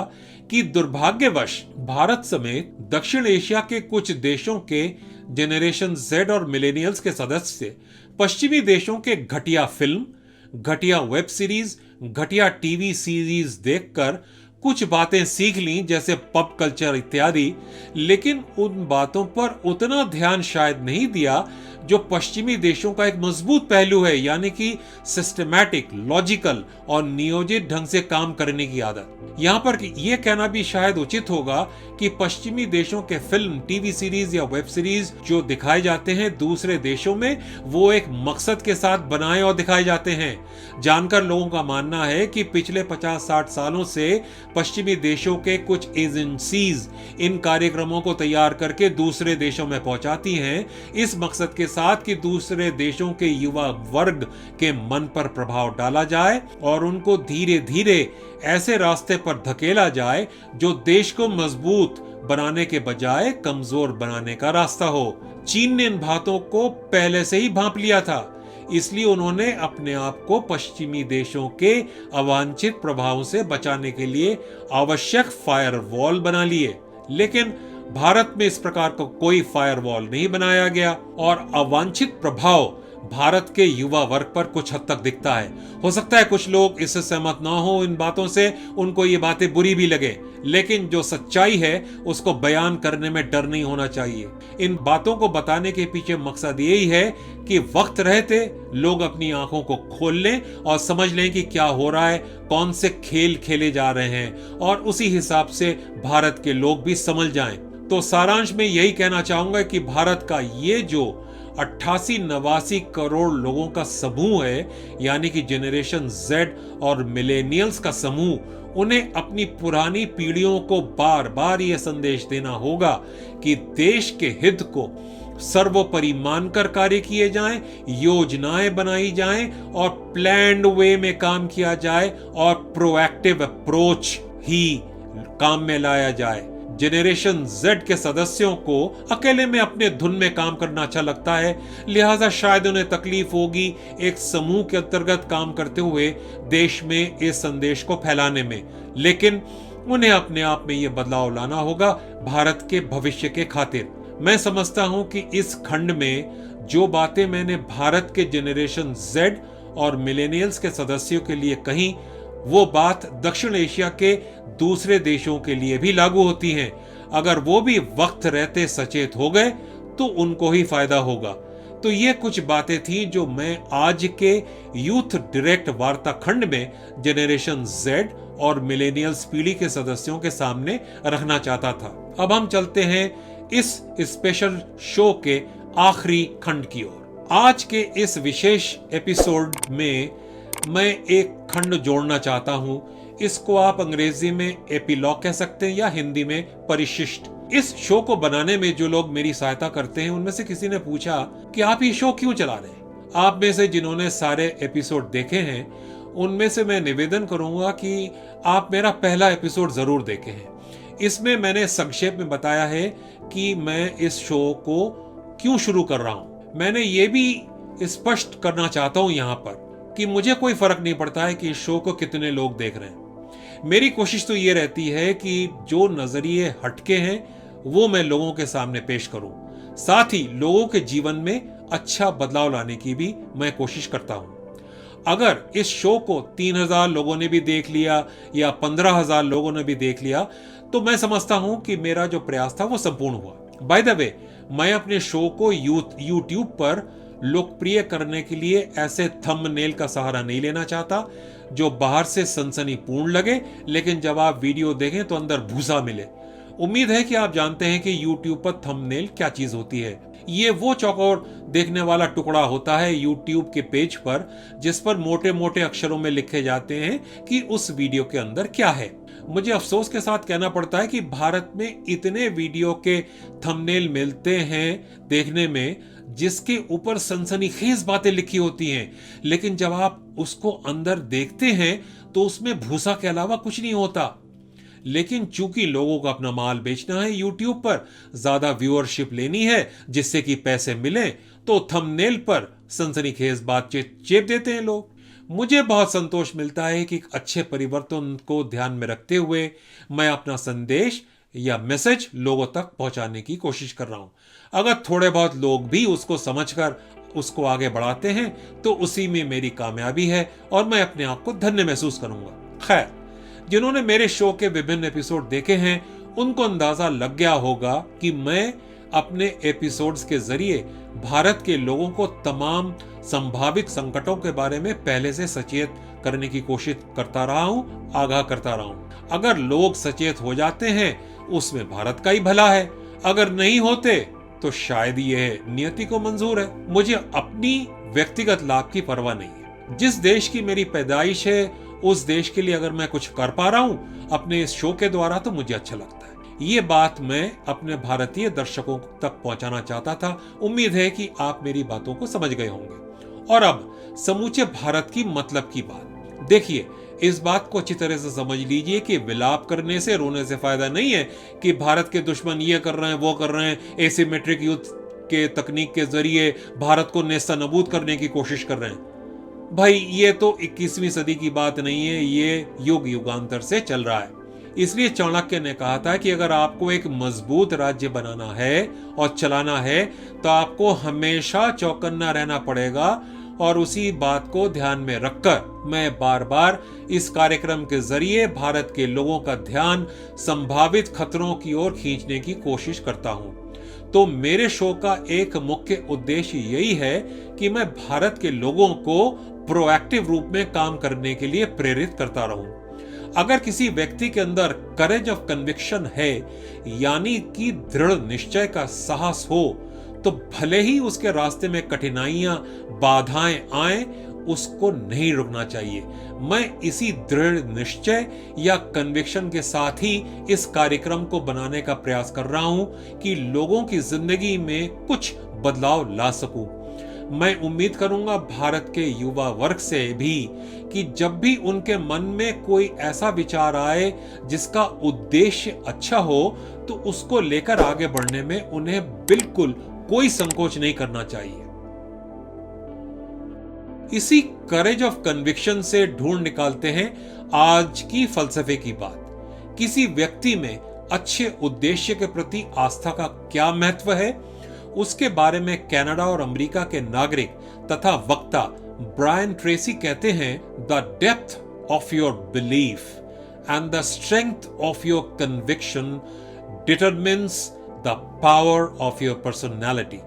कि दुर्भाग्यवश भारत समेत दक्षिण एशिया के कुछ देशों के जनरेशन जेड और मिलेनियल्स के सदस्य पश्चिमी देशों के घटिया फिल्म, घटिया वेब सीरीज, घटिया टीवी सीरीज देखकर कुछ बातें सीख ली, जैसे पॉप कल्चर इत्यादि, लेकिन उन बातों पर उतना ध्यान शायद नहीं दिया जो पश्चिमी देशों का एक मजबूत पहलू है, यानी कि सिस्टमैटिक, लॉजिकल और नियोजित ढंग से काम करने की आदत। यहां पर यह कहना भी शायद उचित होगा कि पश्चिमी देशों के फिल्म, टीवी सीरीज या वेब सीरीज जो दिखाए जाते हैं दूसरे देशों में, वो एक मकसद के साथ बनाए और दिखाए जाते हैं। जानकर लोगों का मानना है कि पिछले 50-60 सालों से पश्चिमी देशों के कुछ एजेंसीज इन कार्यक्रमों को तैयार करके दूसरे देशों में पहुंचाती हैं, इस मकसद के साथ कि दूसरे देशों के युवा वर्ग के मन पर प्रभाव डाला जाए और उनको धीरे धीरे ऐसे रास्ते पर धकेला जाए जो देश को मजबूत बनाने के बजाय कमजोर बनाने का रास्ता हो। चीन ने इन बातों को पहले से ही भांप लिया था, इसलिए उन्होंने अपने आप को पश्चिमी देशों के अवांछित प्रभावों से बचाने के लिए आवश्यक फायरवॉल बना लिए। लेकिन भारत में इस प्रकार का कोई फायरवॉल नहीं बनाया गया और अवांछित प्रभाव भारत के युवा वर्ग पर कुछ हद तक दिखता है। हो सकता है कुछ लोग इससे सहमत ना हो इन बातों से, उनको ये बातें बुरी भी लगे, लेकिन जो सच्चाई है उसको बयान करने में डर नहीं होना चाहिए। इन बातों को बताने के पीछे मकसद यही है कि वक्त रहते लोग अपनी आंखों को खोल लें और समझ लें कि क्या हो रहा है, कौन से खेल खेले जा रहे हैं, और उसी हिसाब से भारत के लोग भी समझ जाएं। तो सारांश में यही कहना चाहूंगा कि भारत का ये जो 88-89 करोड़ लोगों का समूह है, यानी कि जनरेशन जेड और मिलेनियल्स का समूह, उन्हें अपनी पुरानी पीढ़ियों को बार बार यह संदेश देना होगा कि देश के हित को सर्वोपरि मानकर कार्य किए जाएं, योजनाएं बनाई जाएं और प्लान्ड वे में काम किया जाए और प्रोएक्टिव अप्रोच ही काम में लाया जाए। जनरेशन जेड के सदस्यों को अकेले में अपने धुन में काम करना अच्छा लगता है, लिहाजा शायद उन्हें तकलीफ होगी एक समूह के अंतर्गत काम करते हुए देश में इस संदेश को फैलाने में, लेकिन उन्हें अपने आप में यह बदलाव लाना होगा भारत के भविष्य के खातिर। मैं समझता हूं कि इस खंड में जो बातें मैंने भारत के जनरेशन जेड और मिलेनियल्स के सदस्यों के लिए कही, वो बात दक्षिण एशिया के दूसरे देशों के लिए भी लागू होती हैं। अगर वो भी वक्त रहते सचेत हो गए तो उनको ही फायदा होगा। तो ये कुछ बातें थी जो मैं आज के यूथ डायरेक्ट वार्ता खंड में जनरेशन जेड और मिलेनियल्स पीढ़ी के सदस्यों के सामने रखना चाहता था। अब हम चलते हैं इस स्पेशल शो के आखिरी खंड की ओर। आज के इस विशेष एपिसोड में मैं एक खंड जोड़ना चाहता हूं। इसको आप अंग्रेजी में एपिलॉग कह सकते हैं या हिंदी में परिशिष्ट। इस शो को बनाने में जो लोग मेरी सहायता करते हैं, उनमें से किसी ने पूछा कि आप ये शो क्यों चला रहे हैं। आप में से जिन्होंने सारे एपिसोड देखे हैं, उनमें से मैं निवेदन करूंगा कि आप मेरा पहला एपिसोड जरूर देखे हैं। इसमें मैंने संक्षेप में बताया है कि मैं इस शो को क्यों शुरू कर रहा हूं। मैंने ये भी स्पष्ट करना चाहता हूं यहाँ पर कि मुझे कोई फर्क नहीं पड़ता है कि इस शो को कितने लोग देख रहे हैं। मेरी कोशिश तो ये रहती है कि जो नजरिए हटके हैं वो मैं लोगों के सामने पेश करूं, साथ ही लोगों के जीवन में अच्छा बदलाव लाने की भी मैं कोशिश करता हूं। अगर इस शो को 3000 लोगों ने भी देख लिया या 15,000 लोगों ने भी देख लिया तो मैं समझता हूं कि मेरा जो प्रयास था वो संपूर्ण हुआ। बाय द वे, मैं अपने शो को यूट्यूब पर लोकप्रिय करने के लिए ऐसे थंबनेल का सहारा नहीं लेना चाहता जो बाहर से सनसनीपूर्ण लगे, लेकिन जब आप वीडियो देखें तो अंदर भूसा मिले। उम्मीद है कि आप जानते हैं कि यूट्यूब पर थंबनेल क्या चीज होती है। ये वो चौकोर देखने वाला टुकड़ा होता है यूट्यूब के पेज पर जिस पर मोटे मोटे अक्षरों में लिखे जाते हैं कि उस वीडियो के अंदर क्या है। मुझे अफसोस के साथ कहना पड़ता है कि भारत में इतने वीडियो के थंबनेल मिलते हैं देखने में जिसके ऊपर सनसनीखेज बातें लिखी होती हैं, लेकिन जब आप उसको अंदर देखते हैं तो उसमें भूसा के अलावा कुछ नहीं होता। लेकिन चूंकि लोगों को अपना माल बेचना है, यूट्यूब पर ज्यादा व्यूअरशिप लेनी है जिससे कि पैसे मिले, तो थंबनेल पर सनसनीखेज बात चेप देते हैं लोग। मुझे बहुत संतोष मिलता है कि अच्छे परिवर्तन को ध्यान में रखते हुए मैं अपना संदेश या मैसेज लोगों तक पहुंचाने की कोशिश कर रहा हूं। अगर थोड़े बहुत लोग भी उसको समझकर उसको आगे बढ़ाते हैं तो उसी में मेरी कामयाबी है और मैं अपने आप को धन्य महसूस करूंगा। खैर, जिन्होंने मेरे शो के विभिन्न एपिसोड देखे हैं उनको अंदाजा लग गया होगा कि मैं अपने एपिसोड्स के जरिए भारत के लोगों को तमाम संभावित संकटों के बारे में पहले से सचेत करने की कोशिश करता रहा हूं, आगाह करता रहा हूं। अगर लोग सचेत हो जाते हैं उसमें भारत का ही भला है, अगर नहीं होते तो शायद यह नियति को मंजूर है। मुझे अपनी व्यक्तिगत लाभ की परवाह नहीं है। जिस देश की मेरी पैदाइश है उस देश के लिए अगर मैं कुछ कर पा रहा हूं अपने इस शो के द्वारा तो मुझे अच्छा लगता है। ये बात मैं अपने भारतीय दर्शकों तक पहुंचाना चाहता था। उम्मीद है कि आप मेरी बातों को समझ गए होंगे। और अब समूचे भारत की मतलब की बात देखिए। इस बात को अच्छी तरह से समझ लीजिए कि विलाप करने से, रोने से फायदा नहीं है कि भारत के दुश्मन ये कर रहे हैं, वो कर रहे हैं, एसिमेट्रिक युद्ध के तकनीक के जरिए भारत को नेस्तनाबूद करने की कोशिश कर रहे हैं। भाई, ये तो 21वीं सदी की बात नहीं है, ये युग युगांतर से चल रहा है। इसलिए चाणक्य ने कहा था कि अगर आपको एक मजबूत राज्य बनाना है और चलाना है तो आपको हमेशा चौकन्ना रहना पड़ेगा। और उसी बात को ध्यान में रखकर मैं बार बार इस कार्यक्रम के जरिए भारत के लोगों का ध्यान संभावित खतरों की ओर खींचने की कोशिश करता हूं। तो मेरे शो का एक मुख्य उद्देश्य यही है कि मैं भारत के लोगों को प्रोएक्टिव रूप में काम करने के लिए प्रेरित करता रहूं। अगर किसी व्यक्ति के अंदर करेज ऑफ कन्विक्शन है, यानी कि दृढ़ निश्चय का साहस हो, तो भले ही उसके रास्ते में कठिनाइयां, बाधाएं आए, उसको नहीं रुकना चाहिए। मैं इसी दृढ़ निश्चय या कन्विक्शन के साथ ही इस कार्यक्रम को बनाने का प्रयास कर रहा हूं कि लोगों की जिंदगी में कुछ बदलाव ला सकूं। मैं उम्मीद करूंगा भारत के युवा वर्ग से भी कि जब भी उनके मन में कोई ऐसा विचार आए जिसका उद्देश्य अच्छा हो तो उसको लेकर आगे बढ़ने में उन्हें बिल्कुल कोई संकोच नहीं करना चाहिए। इसी करेज ऑफ कन्विक्शन से ढूंढ निकालते हैं आज की फलसफे की बात। किसी व्यक्ति में अच्छे उद्देश्य के प्रति आस्था का क्या महत्व है, उसके बारे में कनाडा और अमेरिका के नागरिक तथा वक्ता ब्रायन ट्रेसी कहते हैं, the depth of your belief and the strength of your conviction determines the power of your personality.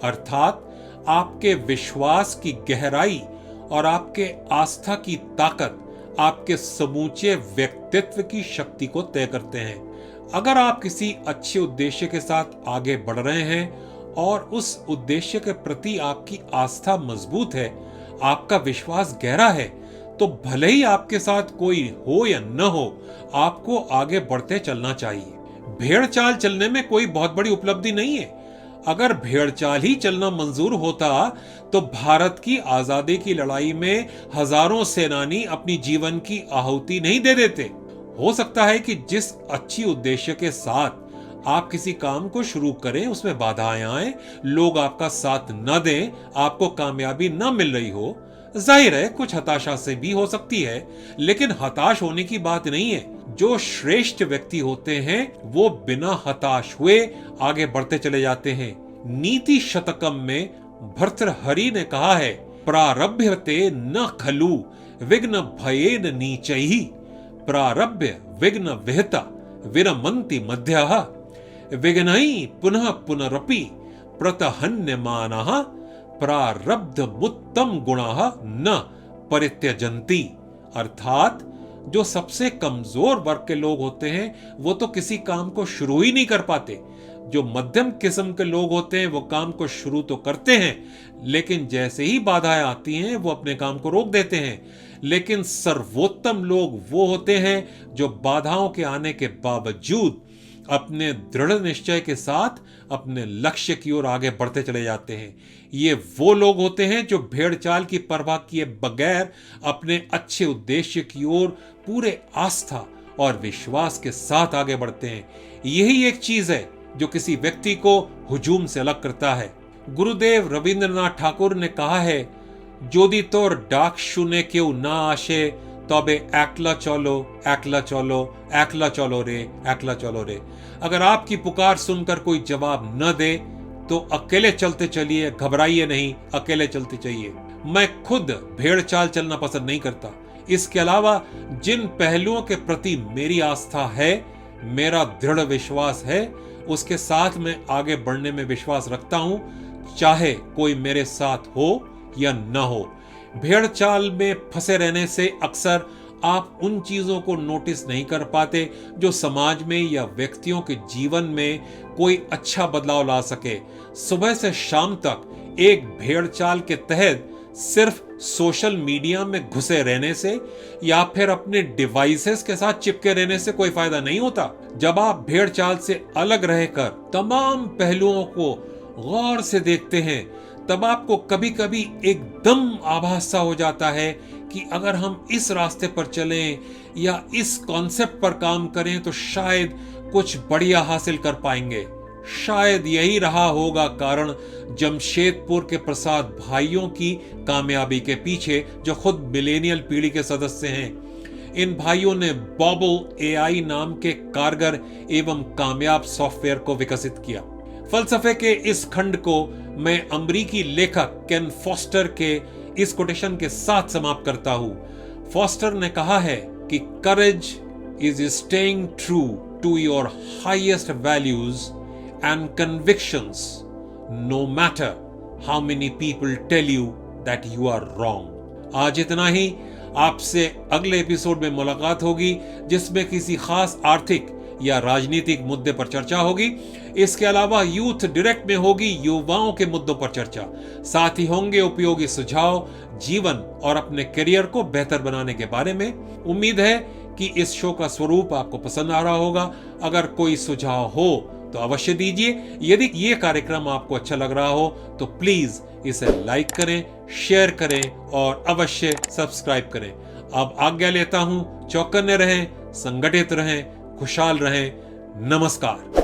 अर्थात आपके विश्वास की गहराई और आपके आस्था की ताकत आपके समूचे व्यक्तित्व की शक्ति को तय करते हैं। अगर आप किसी अच्छे उद्देश्य के साथ आगे बढ़ रहे हैं और उस उद्देश्य के प्रति आपकी आस्था मजबूत है, आपका विश्वास गहरा है, तो भले ही आपके साथ कोई हो या न हो, आपको आगे बढ़ते चलना चाहिए। भेड़ चाल चलने में कोई बहुत बड़ी उपलब्धि नहीं है। अगर भेड़ चाल ही चलना मंजूर होता तो भारत की आजादी की लड़ाई में हजारों सेनानी अपनी जीवन की आहुति नहीं दे देते। हो सकता है कि जिस अच्छी उद्देश्य के साथ आप किसी काम को शुरू करें उसमें बाधाएं आए, लोग आपका साथ न दें, आपको कामयाबी न मिल रही हो। जाहिर है कुछ हताशा से भी हो सकती है, लेकिन हताश होने की बात नहीं है। जो श्रेष्ठ व्यक्ति होते हैं वो बिना हताश हुए आगे बढ़ते चले जाते हैं। नीति शतकम में भर्तृहरि ने कहा है, प्रारभ्यते न खलु विघ्न भयेन नीचैहि, प्रारभ्य विघ्न विहता विरमन्ति मध्यः, विघ्नैः पुनः पुनरपि प्रतहन्यमानः, प्रारब्ध मुत्तम गुणाः न परित्यजन्ति। अर्थात जो सबसे कमजोर वर्ग के लोग होते हैं वो तो किसी काम को शुरू ही नहीं कर पाते। जो मध्यम किस्म के लोग होते हैं वो काम को शुरू तो करते हैं, लेकिन जैसे ही बाधाएं आती हैं वो अपने काम को रोक देते हैं। लेकिन सर्वोत्तम लोग वो होते हैं जो बाधाओं के आने के बावजूद अपने दृढ़ निश्चय के साथ अपने लक्ष्य की ओर आगे बढ़ते चले जाते हैं। ये वो लोग होते हैं जो भेड़ चाल की परवाह किए बगैर अपने अच्छे उद्देश्य की ओर पूरे आस्था और विश्वास के साथ आगे बढ़ते हैं। यही एक चीज है जो किसी व्यक्ति को हुजूम से अलग करता है। गुरुदेव रविंद्रनाथ ठाकुर ने कहा है, जोदी तोर डाक शुने क्यों ना आशे, तबे एकला चलो एकला चलो एकला चलो रे एकला चलो रे। अगर आपकी पुकार सुनकर कोई जवाब न दे तो अकेले चलते चलिए, घबराइए नहीं, अकेले चलते चाहिए। मैं खुद भेड़ चाल चलना पसंद नहीं करता। इसके अलावा जिन पहलुओं के प्रति मेरी आस्था है, मेरा दृढ़ विश्वास है, उसके साथ मैं आगे बढ़ने में विश्वास रखता हूं, चाहे कोई मेरे साथ हो या न हो। भेड़ चाल में फंसे रहने से अक्सर आप उन चीजों को नोटिस नहीं कर पाते जो समाज में या व्यक्तियों के जीवन में कोई अच्छा बदलाव ला सके। सुबह से शाम तक एक भेड़ चाल के तहत सिर्फ सोशल मीडिया में घुसे रहने से या फिर अपने डिवाइसेस के साथ चिपके रहने से कोई फायदा नहीं होता। जब आप भेड़ चाल से अलग रहकर तमाम पहलुओं को गौर से देखते हैं, तब आपको कभी कभी एकदम आभास सा हो जाता है कि अगर हम इस रास्ते पर चलें या इस कॉन्सेप्ट पर काम करें तो शायद कुछ बढ़िया हासिल कर पाएंगे। शायद यही रहा होगा कारण जमशेदपुर के प्रसाद भाइयों की कामयाबी के पीछे, जो खुद मिलेनियल पीढ़ी के सदस्य हैं। इन भाइयों ने बॉबल एआई नाम के कारगर एवं कामयाब सॉफ्टवेयर को विकसित किया। फलसफे के इस खंड को मैं अमरीकी लेखक केन फॉस्टर के इस कोटेशन के साथ समाप्त करता हूं। फॉस्टर ने कहा है कि courage is staying true to your highest values and convictions no matter how many people tell you that you are wrong. आज इतना ही। आपसे अगले एपिसोड में मुलाकात होगी जिसमें किसी खास आर्थिक या राजनीतिक मुद्दे पर चर्चा होगी। इसके अलावा यूथ डायरेक्ट में होगी युवाओं के मुद्दों पर चर्चा। साथ ही होंगे उपयोगी सुझाव जीवन और अपने करियर को बेहतर बनाने के बारे में। उम्मीद है कि इस शो का स्वरूप आपको पसंद आ रहा होगा। अगर कोई सुझाव हो तो अवश्य दीजिए। यदि ये कार्यक्रम आपको अच्छा लग रहा हो तो प्लीज इसे लाइक करें, शेयर करें और अवश्य सब्सक्राइब करें। अब आज्ञा लेता हूं। चौकन्ने रहें, संगठित रहें, खुशहाल रहें। नमस्कार।